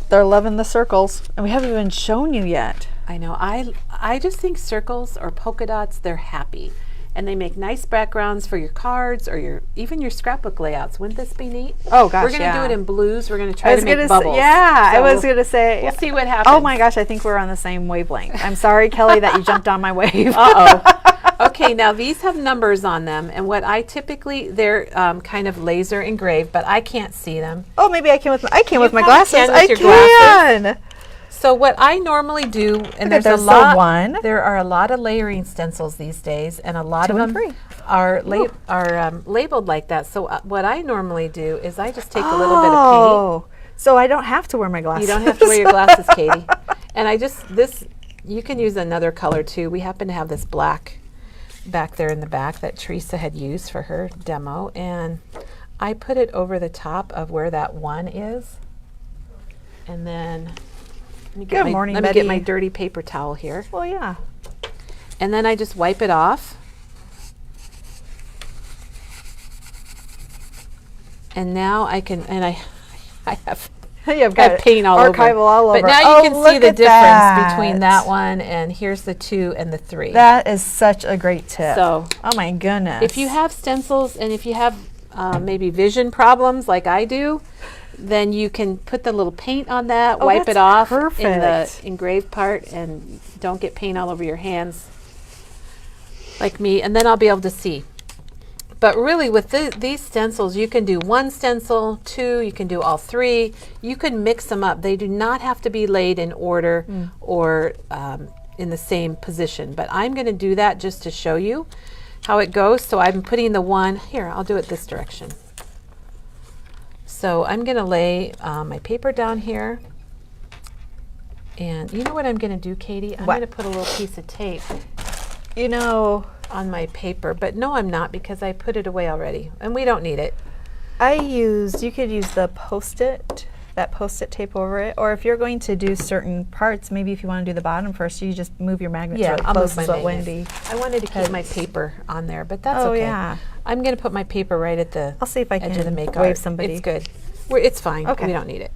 They're loving the circles, and we haven't even shown you yet. I know. I just think circles or polka dots, they're happy. And they make nice backgrounds for your cards or even your scrapbook layouts. Wouldn't this be neat? Oh gosh, We're going to do it in blues. We're going to try to make bubbles. Yeah, I So was gonna say. We'll see what happens. Oh my gosh, I think we're on the same wavelength. I'm sorry, Kelly, that you jumped on my wave. Uh-oh. Okay, now these have numbers on them. And what I typically, they're kind of laser engraved, but I can't see them. Oh, maybe I came with my probably glasses. can with I your can. So what I normally do, and at there's a this, lot, one. there are a lot of layering stencils these days, and a lot 2 of and them 3. are labeled like that. So what I normally do is I just take a little bit of paint. Oh, so I don't have to wear my glasses. You don't have to wear your glasses, Katie. And you can use another color too. We happen to have this black back there in the back that Teresa had used for her demo, and I put it over the top of where that one is, and then. Let me Good morning, let me get Betty. my dirty paper towel here. Well, yeah. And then I just wipe it off. And now I can, and I have You've got paint all over. archival all over. But now Oh, you can see look the at difference between that one and here's the 2 and the 3. That is such a great tip. So oh my goodness. if you have stencils and if you have maybe vision problems like I do, then you can put the little paint on that, Oh, wipe it that's off in the perfect. engraved part, and don't get paint all over your hands like me, and then I'll be able to see. But really with these stencils, you can do 1 stencil, 2, you can do all 3. You can mix them up. They do not have to be laid in order or in the same position, but I'm going to do that just to show you how it goes. So I'm putting the one, here, I'll do it this direction. So I'm going to lay my paper down here. And you know what I'm going to do, Katie? I'm What? going to put a little piece of tape You know, on my paper. But no, I'm not, because I put it away already. And we don't need it. you could use the Post-it, that Post-it tape over it. Or if you're going to do certain parts, maybe if you want to do the bottom first, you just move your magnets really I'll close move is my what magnet. Wendy. I wanted to keep my paper on there, but that's Oh, okay. yeah. I'm going to put my paper right at the I'll see if I edge can of the make wave art. somebody. It's good. It's fine. Okay. We don't need it.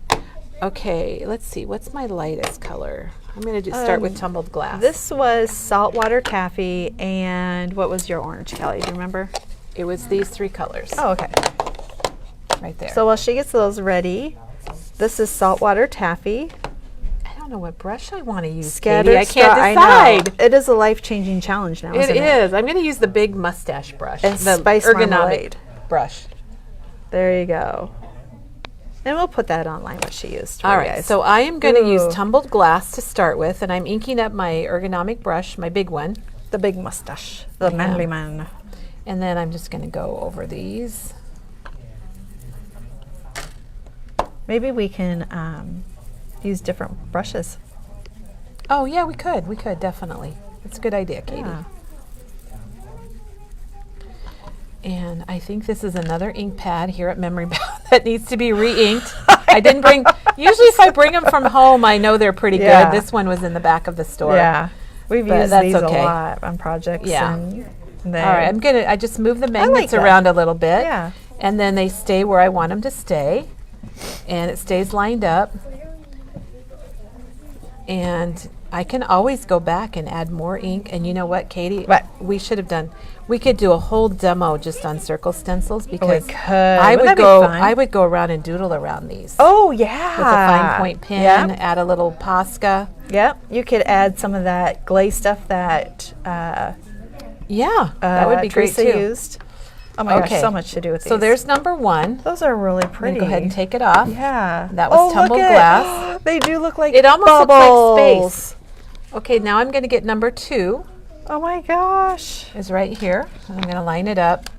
Okay, let's see. What's my lightest color? I'm going to start with tumbled glass. This was saltwater taffy, and what was your orange, Kelly? Do you remember? It was these 3 colors Oh, okay. right there. So while she gets those ready, this is saltwater taffy. I don't know what brush I want to use, Scattered Katie. I can't straw- I decide. know. It is a life-changing challenge now, It isn't it? is. I'm going to use the big mustache brush. And the spice ergonomic marmalade. brush. There you go. And we'll put that online, what she used for All you right, guys. so I am going to Ooh. use tumbled glass to start with, and I'm inking up my ergonomic brush, my big one. The big mustache, the Yeah. manly man. And then I'm just going to go over these. Maybe we can use different brushes. Oh, yeah, we could. We could, definitely. It's a good idea, Katie. Yeah. And I think this is another ink pad here at Memory Bound that needs to be re-inked. I didn't bring, usually if I bring them from home, I know they're pretty Yeah. good. This one was in the back of the store. Yeah. We've But used that's these okay. a lot on projects. Yeah. And All right, I just move the magnets that. around a little bit. Yeah. And then they stay where I want them to stay. And it stays lined up. And I can always go back and add more ink. And you know what, Katie? What? We could do a whole demo just on circle stencils because could. I Wouldn't would that be go fun? I would go around and doodle around these. Oh, yeah. With a fine point pen, Yep. add a little Posca. Yep. You could add some of that glaze stuff that Yeah, that would be great Teresa too. used. Oh my gosh, so much to do with these. So there's number one. Those are really I'm pretty. gonna go ahead and take it off. Yeah. That was tumbled look glass. They do look like It almost bubbles. looks like space. Okay, now I'm going to get number two. Oh my gosh. Is right here. I'm going to line it up.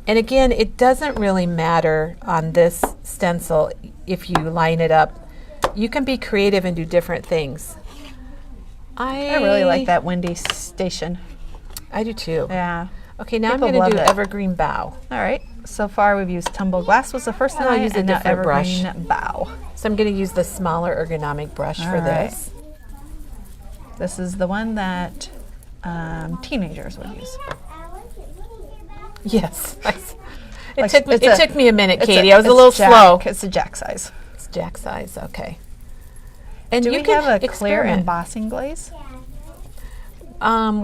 And again, it doesn't really matter on this stencil if you line it up. You can be creative and do different things. I really like that windy station. I do too. Yeah. Okay, now People I'm going love to do it. Evergreen Bow. All right. So far we've used tumbled glass was the first I'll time, use a and now different brush. evergreen bow. So I'm going to use the smaller ergonomic brush for All right. this. This is the one that teenagers would use. Yes. It Like, took me a minute, It's Katie. I was a it's little jack. slow. It's a jack size. It's jack size, okay. And Do you we can have a clear experiment. embossing glaze?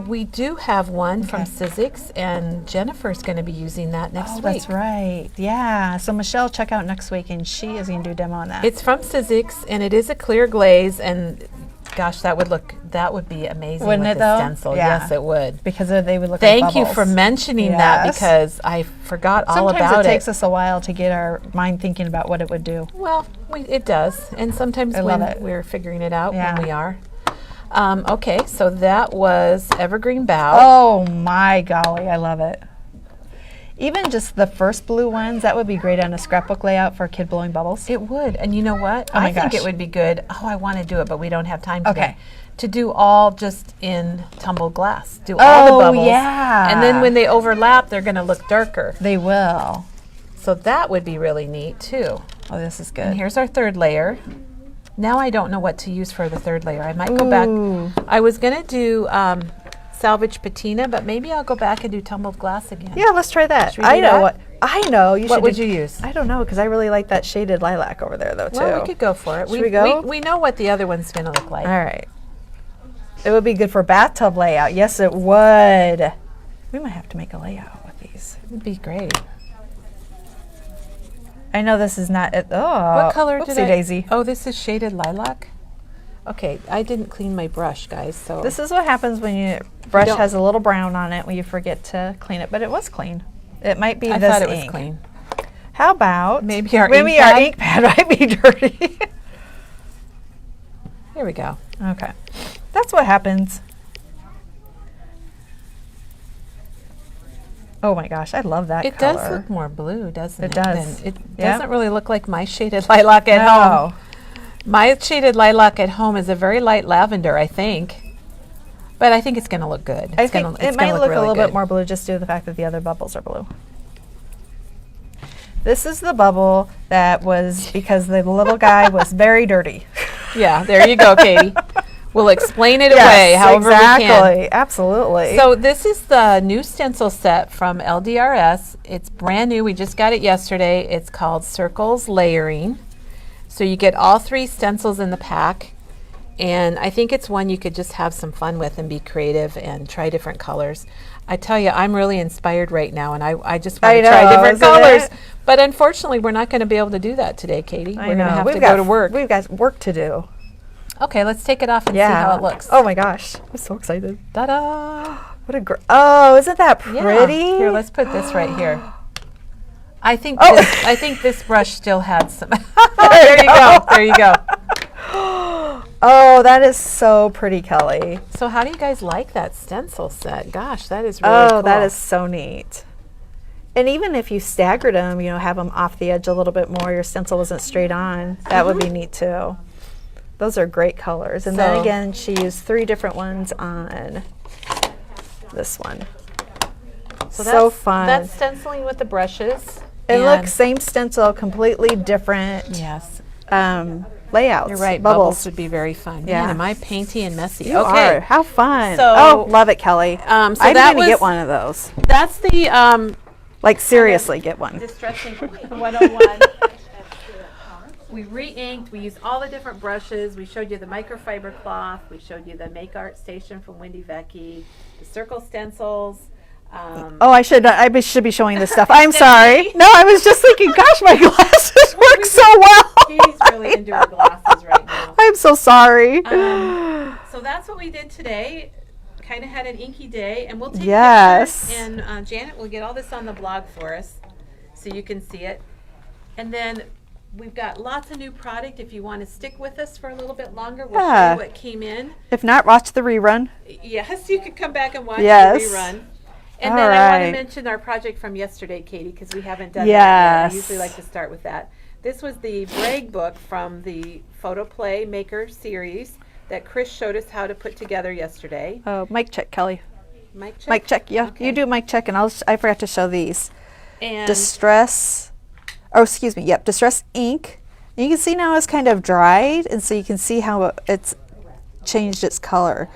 We do have one from Okay. Sizzix, and Jennifer's going to be using that next week. That's right. Yeah. So Michelle, check out next week, and she is going to do a demo on that. It's from Sizzix, and it is a clear glaze, and gosh, that would be amazing Wouldn't with it, the though? stencil. Yeah. Yes, it would. because they would look Thank like you bubbles. for mentioning that Yes. because I forgot all Sometimes about it takes us a while to get our mind thinking about what it would do. Well, it does, and sometimes I love when it. we're figuring it out, Yeah. when we are. Okay, so that was Evergreen Bow. Oh my golly, I love it. Even just the first blue ones, that would be great on a scrapbook layout for a kid blowing bubbles. It would, and you know what? Oh my I think gosh. it would be good. Oh, I want to do it, but we don't have time today. Okay. To do all just in tumbled glass. Do all the Oh, bubbles. yeah. And then when they overlap, they're going to look darker. They will. So that would be really neat too. Oh, this is And good. here's our third layer. Now I don't know what to use for the third layer. I might go Ooh. back. I was going to do salvage patina, but maybe I'll go back and do tumbled glass again. Yeah, let's try that. Should we I do know that? what. I know. You What should would do- you use? I don't know, because I really like that shaded lilac over there, though, too. Well, we could go for it. Should we go? We know what the other one's going to look like. All right. It would be good for bathtub layout. Yes, it would. We might have to make a layout with these. It'd be great. I know this is not. What color did whoopsie I? daisy. Oh, this is shaded lilac. Okay, I didn't clean my brush, guys. So This is what happens when your brush don't- has a little brown on it when you forget to clean it, but it was clean. It might be I this thought it was ink. clean. How about Maybe our maybe ink our pad? ink pad might be dirty. Here we go. Okay, that's what happens. Oh my gosh, I love that It color. does look more blue, doesn't it? It does. It Yeah. doesn't really look like my shaded lilac at No. home. My shaded lilac at home is a very light lavender, I think. But I think it's going to look good. I It's think gonna, it it's might gonna look really a little good. bit more blue just due to the fact that the other bubbles are blue. This is the bubble that was because the little guy was very dirty. Yeah, there you go, Katie. We'll explain it away however exactly. we can. Absolutely. So this is the new stencil set from LDRS. It's brand new. We just got it yesterday. It's called Circles Layering. So you get all 3 stencils in the pack. And I think it's one you could just have some fun with and be creative and try different colors. I tell you, I'm really inspired right now, and I just want I to try know, different isn't colors. it? But unfortunately, we're not going to be able to do that today, Katie. I We're going to know. have We've to got go to work. We've got work to do. Okay, let's take it off and see how it looks. Oh my gosh, I'm so excited. Ta-da! What a oh, isn't that Yeah. pretty? Here, let's put this right here. I think Oh. I think this brush still had some. There you go. There you go. Oh, that is so pretty, Kelly. So how do you guys like that stencil set? Gosh, that is really cool. Oh, that is so neat. And even if you staggered them, you know, have them off the edge a little bit more, your stencil wasn't straight on, that would be neat too. Those are great colors. And then So- again, she used 3 different ones on this one. So So fun. That's stenciling with the brushes. It And- looks same stencil, completely different Yes. layouts. You're right. Bubbles. Would be very fun. Yeah. Man, am I painty and messy? You Okay. are. How fun. So- oh, love it, Kelly. So I'm that going to was get one of those. That's the Like, seriously, get one. Distressing 101. We re-inked. We used all the different brushes. We showed you the microfiber cloth. We showed you the Make Art Station from Wendy Vecchi, the circle stencils. Oh, I should be showing this stuff. I'm sorry. No, I was just thinking, gosh, my glasses work so well. Katie's really into her glasses right now. I'm so sorry. So that's what we did today. Kind of had an inky day, and we'll take Yes. pictures. And Janet will get all this on the blog for us, so you can see it. And then we've got lots of new product. If you want to stick with us for a little bit longer, we'll show Yeah. you what came in. If not, watch the rerun. Yes, you could come back and watch Yes. the rerun. And All then I want to right. mention our project from yesterday, Katie, because we haven't done that yet. I Yes. usually like to start with that. This was the Bragg book from the Photo Play Maker series that Chris showed us how to put together yesterday. Oh, mic check, Kelly. Mic check? Mic check. Yeah, Okay. you do mic check, and I forgot to show these. And Distress. Oh, excuse me. Yep, Distress ink. And you can see now it's kind of dried, and so you can see how it's changed its color.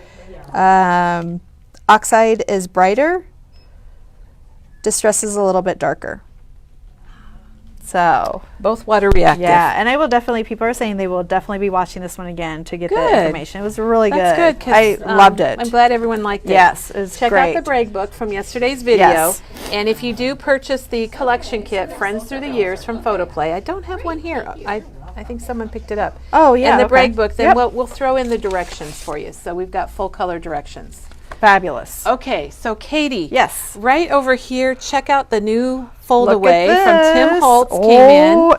Oxide is brighter. Distress is a little bit darker. So, both water reactive. yeah, and I will definitely, people are saying they will definitely be watching this one again to get the Good. information. It was really That's good. good. 'Cause, I loved it. I'm glad everyone liked it. Yes, it was Check great. out the Bragg book from yesterday's video. Yes. And if you do purchase the collection kit, Friends Through the Years from Photoplay, I don't have one here. I think someone picked it up. Oh, yeah, And the okay. Bragg book, then Yep. we'll throw in the directions for you. So we've got full color directions. Fabulous. Okay, so Katie. Yes. Right over here, check out the new fold Look away at from Tim this. Holtz Oh, came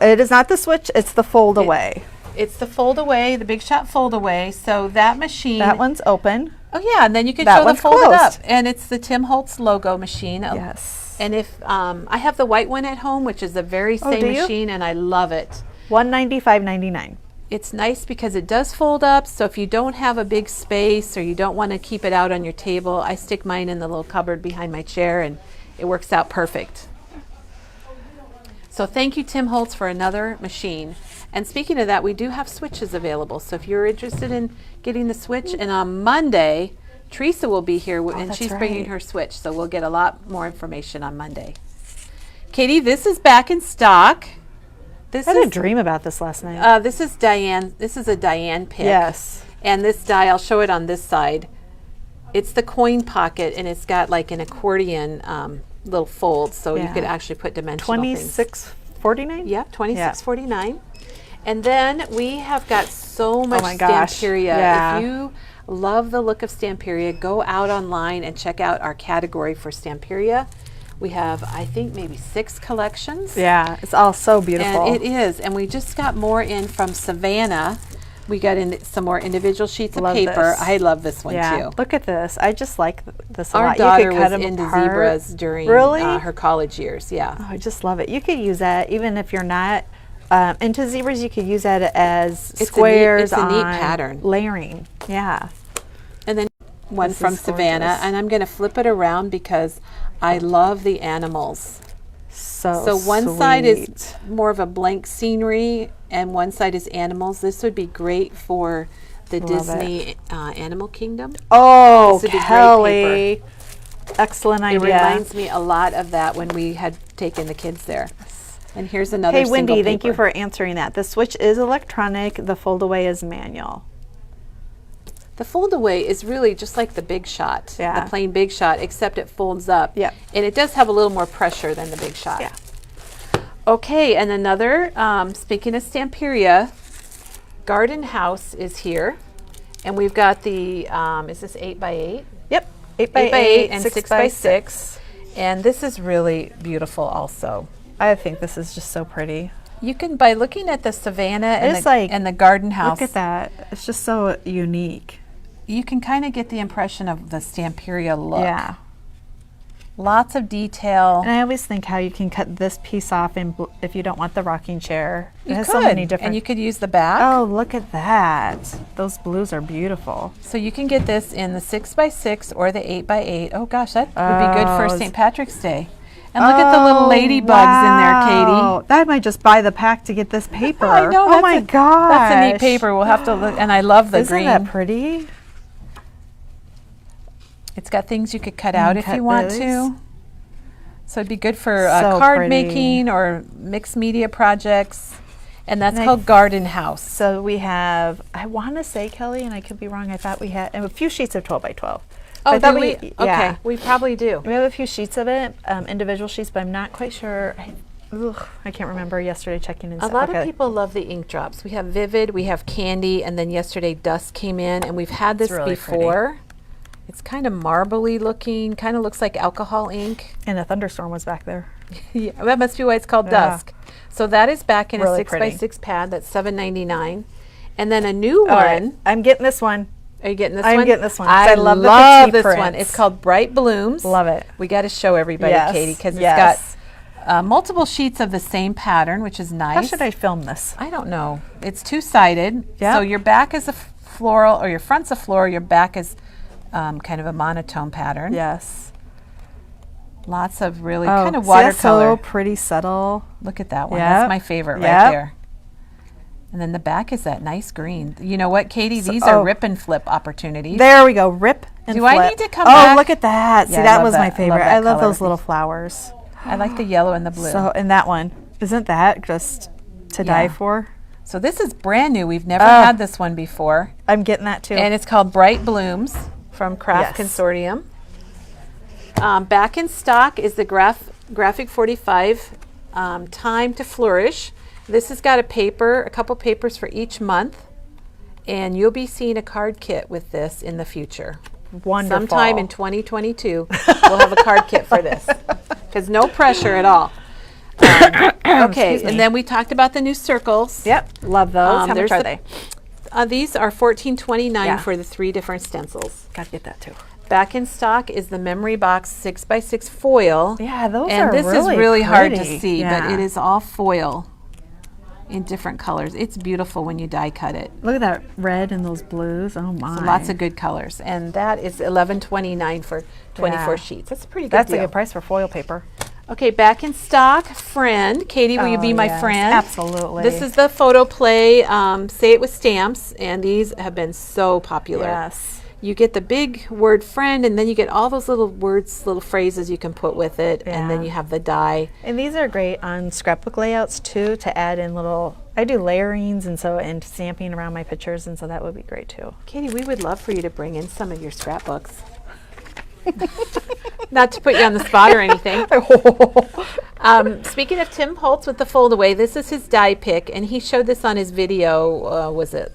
in. it is not the switch, it's the fold away. It's the fold away, the Big Shot fold away. So that machine. That one's open. Oh yeah, and then you can That show the one's fold it up, closed. and it's the Tim Holtz logo machine. Yes. And if I have the white one at home, which is the very same do you? machine, and I love it. $195.99. It's nice because it does fold up. So if you don't have a big space or you don't want to keep it out on your table, I stick mine in the little cupboard behind my chair, and it works out perfect. So thank you, Tim Holtz, for another machine. And speaking of that, we do have switches available. So if you're interested in getting the switch, and on Monday, Teresa will be here, and that's she's bringing right. her switch. So we'll get a lot more information on Monday. Katie, this is back in stock. This I had a is dream about this last night. this is Diane. This is a Diane pick. Yes. And this die, I'll show it on this side. It's the coin pocket, and it's got like an accordion little fold, so you Yeah. could actually put dimensional things. $26.49? Yep, $26.49. And then we have got so much my gosh. Stamperia. Yeah. If you love the look of Stamperia, go out online and check out our category for Stamperia. We have, I think, maybe 6 collections. Yeah, it's all so beautiful. And it is. And we just got more in from Savannah. We got in some more individual sheets of Love paper. this. I love this one yeah, too. look at this. I just like this a Our lot. daughter you could was cut 'em into apart. zebras during Really? her college years. Yeah. Oh, I just love it. You could use that even if you're not into zebras. You could use that as a neat- squares it's a neat on pattern. layering. Yeah. And then one This from is Savannah. gorgeous. And I'm going to flip it around because I love the animals. So one side is sweet. more of a blank scenery and one side is animals. This would be great for the Love Disney Animal Kingdom. Oh, This would be great Kelly. Excellent It idea. reminds me a lot of that when we had taken the kids there. And here's another Hey, single Wendy, thank you paper. for answering that. The switch is electronic. The fold away is manual. The fold away is really just like the Big Shot, Yeah. the plain Big Shot, except it folds up. Yep. And it does have a little more pressure than the Big Shot. Yeah. Okay, and another, speaking of Stamperia, Garden House is here. And we've got the, is this 8x8? Yep. 8 8 by 8 and 6 by 6. 6. And this is really beautiful also. I think this is just so pretty. You can, by looking at the Savannah and It's like, and the Garden House, Look at that. It's just so unique. you can kind of get the impression of the Stamperia look. Yeah. Lots of detail. And I always think how you can cut this piece off if you don't want the rocking chair. It You has could, so many different. and you could use the back. Oh, look at that. Those blues are beautiful. So you can get this in the 6x6 or the 8x8. Oh gosh, that would be good for Oh, St. Patrick's Day. And look at the little ladybugs in there, Katie. I might just buy the pack to get this paper. I know. Oh my gosh. That's a neat paper. We'll have to look. And I love the Isn't green. that pretty? It's got things you could cut out if cut you want those. to. So it'd be good for So card pretty. making or mixed media projects. And that's And I called Garden House. So we have, I want to say, Kelly, and I could be wrong, I thought we had a few sheets of 12x12. Oh, I thought do we? yeah. Okay, we probably do. We have a few sheets of it, individual sheets, but I'm not quite sure. I can't remember yesterday checking and A lot of people love the ink drops. We have Vivid, we have Candy, and then yesterday Dust came in, and we've had this really before. It's kind of marbly looking, kind of looks like alcohol ink. And a thunderstorm was back there. Yeah, that must be why it's called Yeah. Dusk. So that is back in Really a 6x6 pretty. pad. That's $7.99. And then a new All one. right, I'm getting this one. Are you getting this I'm one? getting this one, 'cause I I love the love petite this one. prints. It's called Bright Blooms. Love it. We got to show everybody, Yes, Katie, because yes. it's got multiple sheets of the same pattern, which is nice. How should I film this? I don't know. It's two-sided. Yep. So your back is a floral, or your front's a floral, your back is kind of a monotone pattern. Yes. Lots of really Oh, kind of see, that's watercolor. so pretty subtle. Look at that one. Yep. That's my favorite right Yep. there. And then the back is that nice green. You know what, Katie? So- These are oh. rip and flip opportunities. There we go. Rip and Do flip. I need to come Oh, back? look at that. See, Yeah, I that love was that. my I love favorite. that I love color. those little flowers. I like the yellow and the blue. So, and that one, isn't that just to die Yeah. for? So this is brand new. We've never Oh. had this one before. I'm getting that too. And it's called Bright Blooms from Craft Yes. Consortium. Back in stock is the Graphic 45 Time to Flourish. This has got a couple papers for each month. And you'll be seeing a card kit with this in the future. Wonderful. Sometime in 2022, we'll have a card kit for this. Because no pressure at all. Okay, Excuse me. and then we talked about the new circles. Yep, love those. How much there's are the- they? These are $14.29 Yeah. for the 3 different stencils. Gotta get that too. Back in stock is the Memory Box 6x6 foil. Yeah, those and are this really is really hard to pretty. see, but Yeah. it is all foil in different colors. It's beautiful when you die cut it. Look at that red and those blues. Oh my. So lots of good colors, and that is $11.29 for 24 Yeah. sheets. That's a pretty good That's deal. a good price for foil paper. Okay, back in stock, Friend. Katie, will you be Oh, my yes, friend? absolutely. This is the photo play, Say It With Stamps, and these have been so popular. Yes. You get the big word friend, and then you get all those little words, little phrases you can put with it, and then Yeah. you have the die. And these are great on scrapbook layouts too, to add in little, I do layerings and stamping around my pictures, and so that would be great too. Katie, we would love for you to bring in some of your scrapbooks. Not to put you on the spot or anything. Speaking of Tim Holtz with the fold away, this is his die pick, and he showed this on his video, was it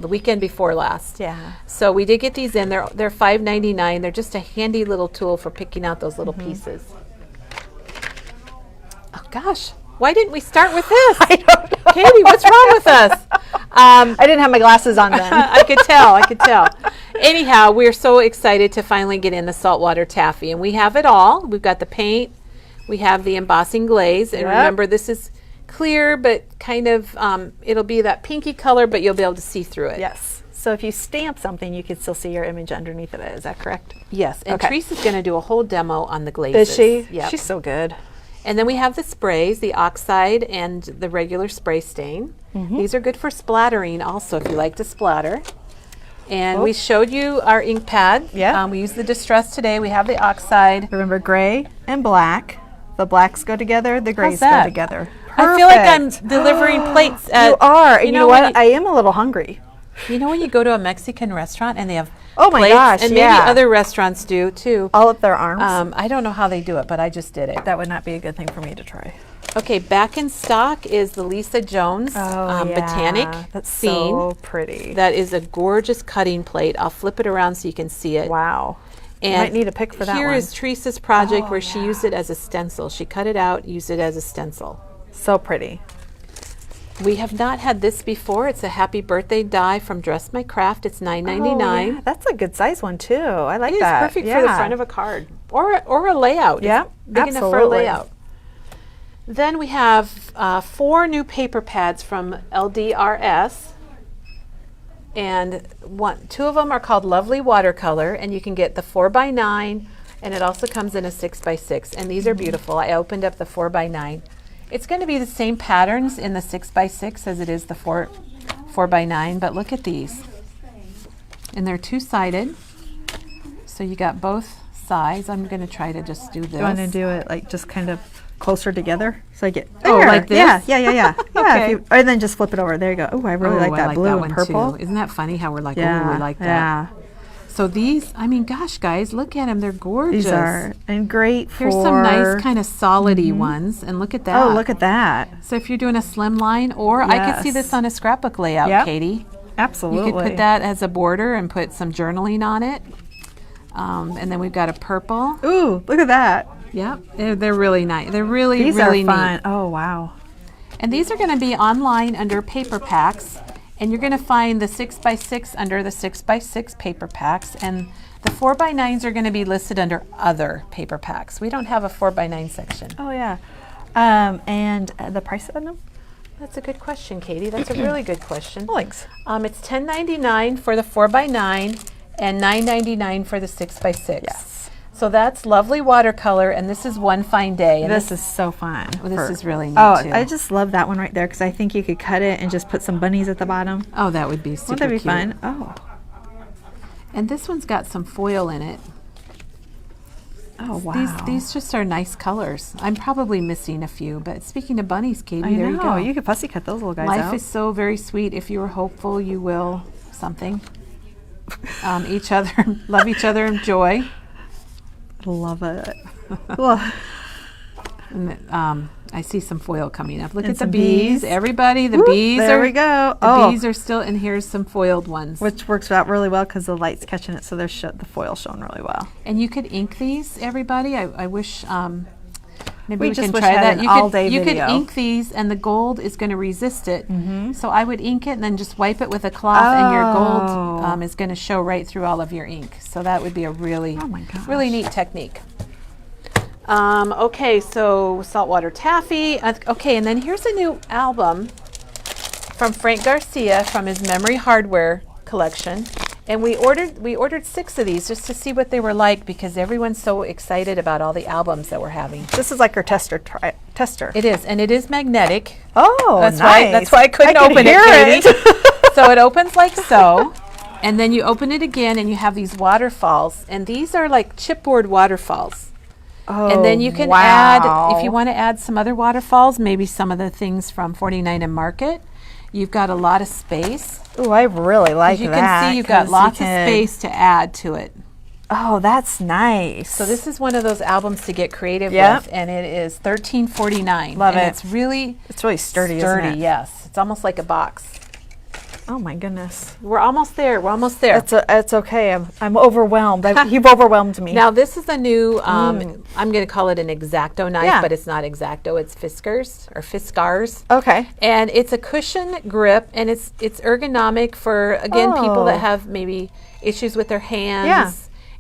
the weekend before last? Yeah. So we did get these in. They're $5.99. They're just a handy little tool for picking out those little pieces. Oh gosh, why didn't we start with this? I don't know. Katie, what's wrong with us? I didn't have my glasses on then. I could tell. Anyhow, we're so excited to finally get in the saltwater taffy, and we have it all. We've got the paint, we have the embossing glaze, and Yep. remember this is clear, but kind of, it'll be that pinky color, but you'll be able to see through it. Yes. So if you stamp something, you can still see your image underneath of it. Is that correct? Yes, and Okay. Teresa's going to do a whole demo on the glazes. Is she? Yep. She's so good. And then we have the sprays, the oxide and the regular spray stain. These are good for splattering also if you like to splatter. And we showed you our ink pad. Yeah. We used the Distress today. We have the oxide. Remember gray and black. The blacks go together, the grays go that? together. I feel like I'm Perfect. delivering plates at... You are. And you know when what? I am a little hungry. You know when you go to a Mexican restaurant and they have Oh my plates? gosh, And yeah. maybe other restaurants do too. All up their arms. I don't know how they do it, but I just did it. That would not be a good thing for me to try. Okay, back in stock is the Lisa Jones Botanic That's Scene. so pretty. That is a gorgeous cutting plate. I'll flip it around so you can see it. Wow. And Might need a pick for that Here one. is Teresa's project Oh, where she used it as a stencil. She cut it out, used it as a stencil. So pretty. We have not had this before. It's a happy birthday die from Dress My Craft. It's $9.99. Oh, yeah. That's a good size one too. I like It is that. perfect for the front of a card. or a layout. Yeah, It's big enough for a absolutely. layout. Then we have 4 new paper pads from LDRS, and 2 of them are called Lovely Watercolor, and you can get the 4x9, and it also comes in a 6x6, and these are beautiful. I opened up the 4x9. It's going to be the same patterns in the 6x6 as it is the 4x9, but look at these. And they're 2-sided, so you got both sides. I'm going to try to just do this. You want to do it like just kind of closer together, so I get Oh, like this? Yeah. Yeah. Okay. Or then just flip it over. There you go. Oh, I really like that blue and one purple. too. Isn't that funny how we're like, Yeah, oh, we like that. yeah. So these, I mean, gosh, guys, look at them. They're gorgeous. These are and great for. Here's some nice kind of solidy ones, and look at that. Oh, look at that. So if you're doing a slim line, or I could see Yes. this on a scrapbook layout, Yep. Katie. Absolutely. You could put that as a border and put some journaling on it. And then we've got a purple. Ooh, look at that. Yep, they're really nice. They're really, These really are fun. neat. Oh, wow. And these are going to be online under paper packs, and you're going to find the 6x6 under the 6x6 paper packs, and the 4x9s are going to be listed under other paper packs. We don't have a 4x9 section. Oh, yeah. And the price on them? That's a good question, Katie. That's a really good question. Thanks. It's $10.99 for the 4x9 and $9.99 for the 6x6. Yes. So that's Lovely Watercolor, and this is One Fine Day. And This is so fun. this is really neat, Oh, too. I just love that one right there because I think you could cut it and just put some bunnies at the bottom. Oh, that would be super Wouldn't that be cute. fun? Oh. And this one's got some foil in it. Oh, wow. These just are nice colors. I'm probably missing a few, but speaking of bunnies, Katie, I there know. you go. You could fussy cut those little guys Life out. is so very sweet. If you are hopeful, you will something. Each other, love each other, and joy. Love it. Well, And, I see some foil coming up. Look And at the some bees. bees. Everybody, the whoop, bees there are. we go. The bees are still, and here's some foiled ones. Which works out really well because the light's catching it, so they're the foil showing really well. And you could ink these, everybody. I wish maybe We we just can wish try I had that. an You all-day could video. ink these, and the gold is going to resist it. So I would ink it and then just wipe it with a cloth, and your gold Oh. is going to show right through all of your ink. So that would be a really, Oh my gosh. really neat technique. Okay, so saltwater taffy. Okay, and then here's a new album from Frank Garcia from his Memory Hardware collection. And we ordered 6 of these just to see what they were like because everyone's so excited about all the albums that we're having. This is like our tester. It is, and it is magnetic. Oh, That's nice. that's why I couldn't could open hear it, Katie. So it opens like so, and then you open it again, and you have these waterfalls, and these are like chipboard waterfalls. Oh, And then you can add, if you want to add some other waterfalls, maybe some of the things from 49 and Market. You've got a lot of space. Oh, I really like As you that. can see, you've got 'cause lots you of can- space to add to it. Oh, that's nice. So this is one of those albums to get creative Yep. with, and it is $13.49. Love and it. It's really it's really sturdy, isn't it? Yes. It's almost like a box. Oh my goodness. We're almost there. We're almost there. It's okay. I'm overwhelmed. You've overwhelmed me. Now this is a new. I'm going to call it an X-Acto knife, Yeah. but it's not X-Acto. It's Fiskars. Okay. And it's a cushion grip, and it's ergonomic for again people Oh. that have maybe issues with their hands. Yeah.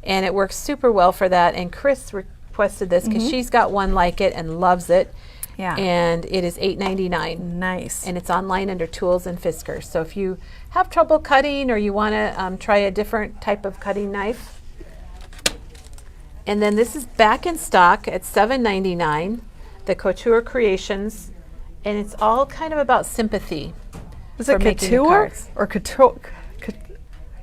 And it works super well for that. And Chris requested this because she's got one like it and loves it. Yeah. And it is $8.99. Nice. And it's online under Tools and Fiskars. So if you have trouble cutting or you want to try a different type of cutting knife. And then this is back in stock at $7.99, the Couture Creations. And it's all kind of about sympathy. Is for it making couture cards. or couture?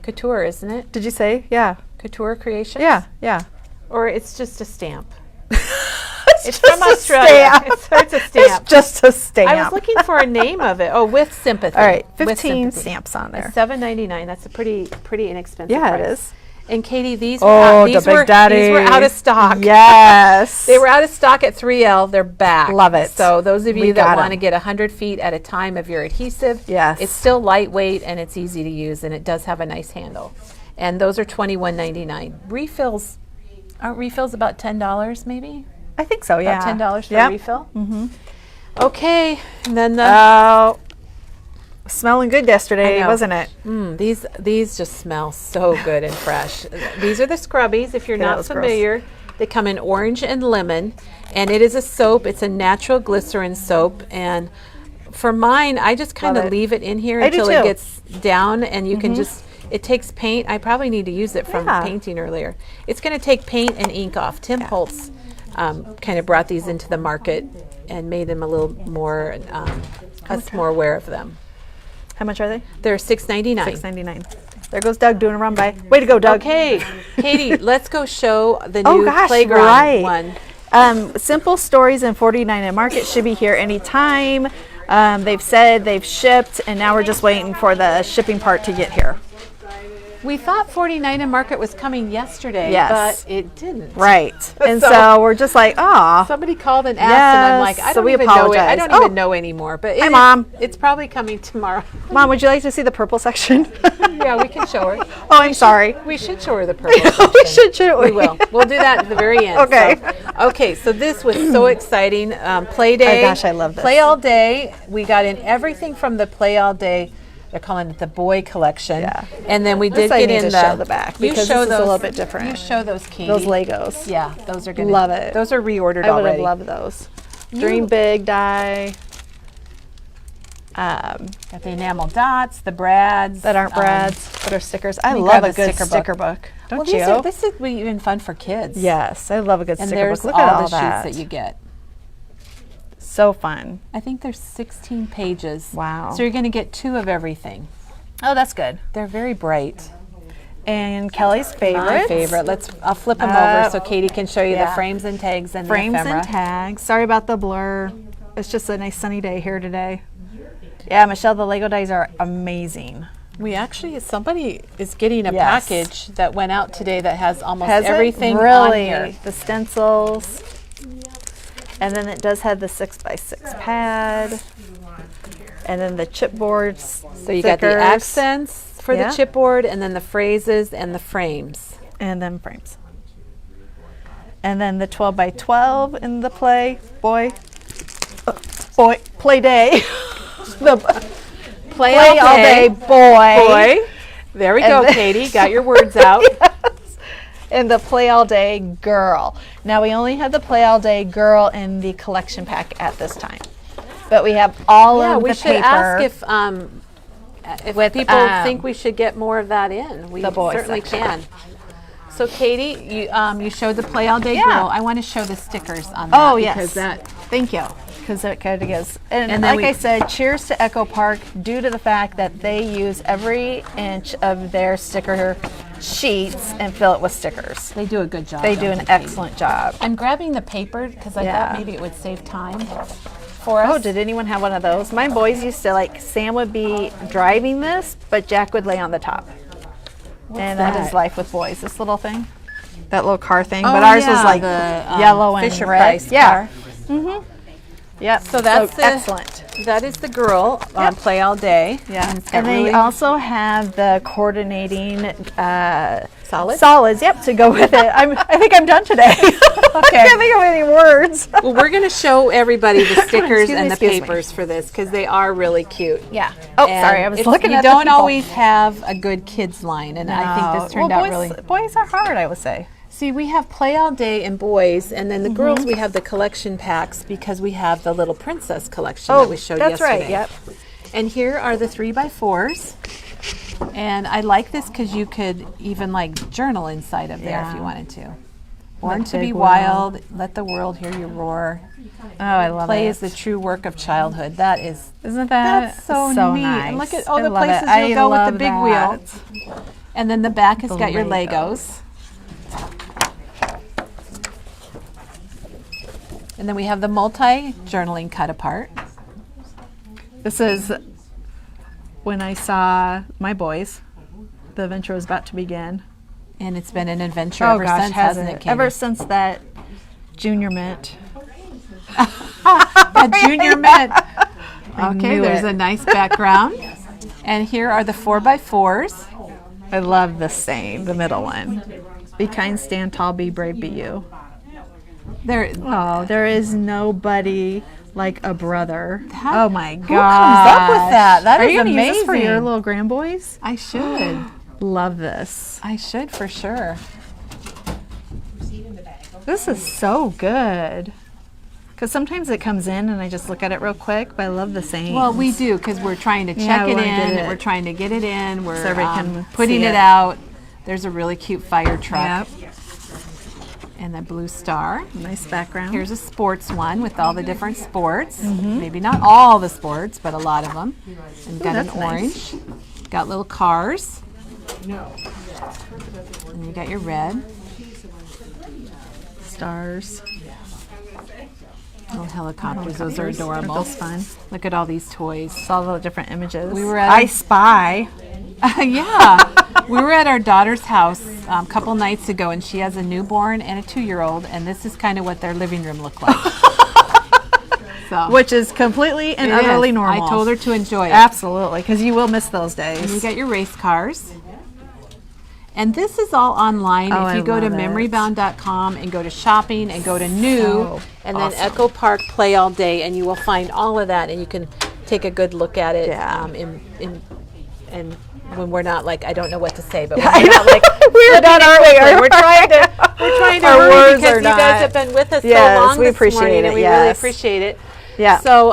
Couture, isn't it? Did you say? Yeah. Couture Creations? Yeah. Or it's just a stamp. It's just from a Australia. stamp. It's a stamp. It's just a stamp. I was looking for a name of it. Oh, with sympathy. All right, With 15 sympathy. stamps on there. It's $7.99. That's a pretty inexpensive Yeah, price. it is. And Katie, these Oh, were, the Big Daddy. these were out of stock. Yes. They were out of stock at 3L. They're back. Love it. So those of We you that got want to 'em. get 100 feet at a time of your adhesive, Yes. it's still lightweight and it's easy to use, and it does have a nice handle. And those are $21.99. Refills, aren't refills about $10 maybe? I think so. Yeah. About $10 for Yep. a refill? Mm-hmm. Okay. And then the... Oh, smelling good yesterday, I know. wasn't it? These just smell so good and fresh. These are the scrubbies. If you're Yeah, that not was gross. familiar, They come in orange and lemon, and it is a soap. It's a natural glycerin soap, and for mine, I just kind of leave it in here I do until it too. gets down, and you can just, it takes paint. I probably need to use it from painting earlier. It's going to take paint and ink off. Tim Holtz kind of brought these into the market and made them a little more, us more aware of them. How much are they? They're $6.99. $6.99. There goes Doug doing a run by. Way to go, Doug. Okay, Katie, let's go show the new playground one. Simple Stories and 49 at Market should be here anytime. They've said they've shipped, and now we're just waiting for the shipping part to get here. We thought 49 and Market was coming yesterday, Yes. but it didn't. Right. And So- so we're just like, oh, Somebody called and asked, and I'm like, Yes, I so don't we even know it. I apologize. don't Oh. even know anymore. But Hi, Mom. It's probably coming tomorrow. Mom, would you like to see the purple section? Yeah, we can show her. Oh, I'm sorry. We should show her the purple we section. should, shouldn't we? We will. We'll do that at the very end. Okay. Okay, so this was so exciting. Play Day. Oh, gosh, I love this. Play All Day. We got in everything from the Play All Day. They're calling it the boy collection. Yeah. And then we did I get need in to the show the back you because show this is a those, little bit different. You show those, Katie. Those Legos. Yeah, those are gonna Love it. Those are reordered I would already. have loved those. Dream big, die. Got the enamel dots, the brads That aren't brads, but are stickers. I me love grab a the good sticker sticker book. book. well, Don't you? this would be even fun for kids. Yes, I love a good And sticker there's book. Look all at all the that. sheets that you get. So fun. I think there's 16 pages. Wow. So you're going to get 2 of everything. Oh, that's good. They're very bright. And Kelly's favorite. My favorite. I'll flip them over so Katie can show you the yeah. frames and tags and Frames the ephemera. and tags. Sorry about the blur. It's just a nice sunny day here today. Yeah, Michelle, the Lego dies are amazing. We actually, somebody is getting a Yes. package that went out today that has almost Has everything it? Really? on here. The stencils. And then it does have the 6x6 pad. And then the chipboards. So you got the accents for Yeah. the chipboard, and then the phrases and the frames. And then frames. And then the 12x12 in the play day. the Play all day boy. There we And go, then- Katie. Got your words out. Yes. And the play all day girl. Now we only have the play all day girl in the collection pack at this time. But we have all Yeah, of we the should paper. ask if With, people think we should get more of that in. We the boy certainly section. can. So Katie, you showed the Play All Day Yeah. Girl. I want to show the stickers on that. Oh, yes. Because that, Thank you. Because it kind of gives. And And then like I said, cheers to Echo Park due to the fact that they use every inch of their sticker sheets and fill it with stickers. they do a good job. They do don't an Katie? excellent job. I'm grabbing the paper because I Yeah. thought maybe it would save time for us. Oh, did anyone have one of those? My boys used to Sam would be driving this, but Jack would lay on the top. And that is life with boys. This little thing, that little car thing. Oh, but ours yeah, was like the, yellow and Fisher red. Price Yeah. car. Yep. So that's the- excellent. That is the girl on Play All Day. Yeah. And, it's got And they really- also have the coordinating Solids? Solids. Yep. To go with it. I think I'm done today. I can't think of any words. Well, we're going to show everybody the stickers and the Excuse me. papers for this because they are really cute. Yeah. Oh, And sorry. I was it's- looking you at the don't people. always have a good kids line, and I think this turned out boys, really. Boys are hard, I would say. See, we have Play All Day and boys, and then the girls we have the collection packs because we have the Little Princess collection that we showed that's yesterday. right. Yep. And here are the 3x4s, and I like this because you could even journal inside of there if you Yeah. wanted to. Born That to be big wild, let the world hear you roar. Oh, I love Play it. is the true work of childhood. That is. Isn't that That's so neat. nice? And look at all I the love places it. you'll go with the love big that. wheel. And then the back has The got your Legos. Legos. And then we have the multi-journaling cut apart. This is when I saw my boys. The adventure was about to begin. And it's been an adventure ever since, hasn't it, Katie? Ever since that junior mint. A junior mint. Okay, knew there's it. a nice background. And here are the 4x4s. I love the saying, the middle one. Be kind, stand tall, be brave, be you. There, Oh, there is nobody like a brother. How- oh my god! who comes up with that? That Are is you gonna use this for amazing. your little grandboys? I should. Love this. I should for sure. This is so good. Because sometimes it comes in and I just look at it real quick, but I love the sayings. Well, we do because we're trying to check Yeah, we it wanna get in. it. We're trying to get it in. We're So everybody can putting see it it. out. There's a really cute fire truck Yep. and the blue star. Nice background. Here's a sports one with all the different sports. Mm-hmm. Maybe not all the sports, but a lot of them. And got an that's nice. orange. Got little cars. And you got your red. Stars. Little helicopters. Those are adorable. Those fun. Look at all these toys. All the different images. We were at I Spy. Yeah. We were at our daughter's house a couple nights ago, and she has a newborn and a 2-year-old, and this is kind of what their living room looked like. So Which is completely and it utterly is. normal. I told her to enjoy it. Absolutely, because you will miss those And you days. got your race cars. And this is all online. Oh, if you I go to love it. memorybound.com and go to shopping and go to new So and awesome. then Echo Park Play All Day, and you will find all of that, and you can take a good look at it. Yeah. And when we're not like, I don't know what to say, but when I we're not know. like We're done, aren't we? we're trying to Our hurry words because are you guys not- have been with us Yes, so long we this appreciate morning, it, and we really yes. appreciate it. Yeah. So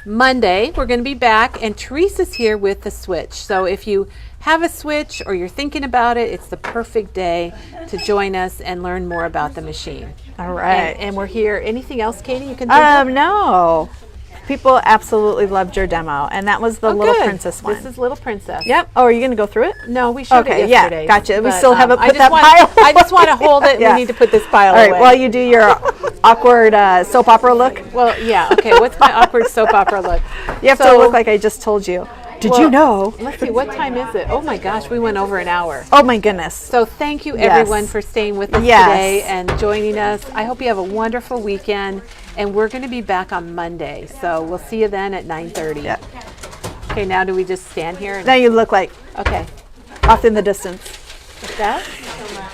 Monday we're going to be back, and Teresa's here with the Switch. So if you have a Switch or you're thinking about it, it's the perfect day to join us and learn more about the machine. All right. And we're here. Anything else, Katie, you can think of? No. People absolutely loved your demo, and that was the Little Good. Princess one. This is Little Princess. Yep. Oh, are you going to go through it? No, we showed Okay, it yeah, yesterday. gotcha. We but, still haven't I put just that want- pile I just want to hold it. Yeah. We need to put this pile All right. away. While you do your awkward soap opera look, Well, yeah. Okay. What's my awkward soap opera look? you have to So- look like I just told you. Did Well, you know? Let's see. What time is it? Oh my gosh, we went over an hour. Oh my goodness. So thank you Yes. everyone for staying with us Yes. today and joining us. I hope you have a wonderful weekend, and we're going to be back on Monday. So we'll see you then at 9:30. Yeah. Okay, now do we just stand here? Now you look like Okay. off in the distance. Like that?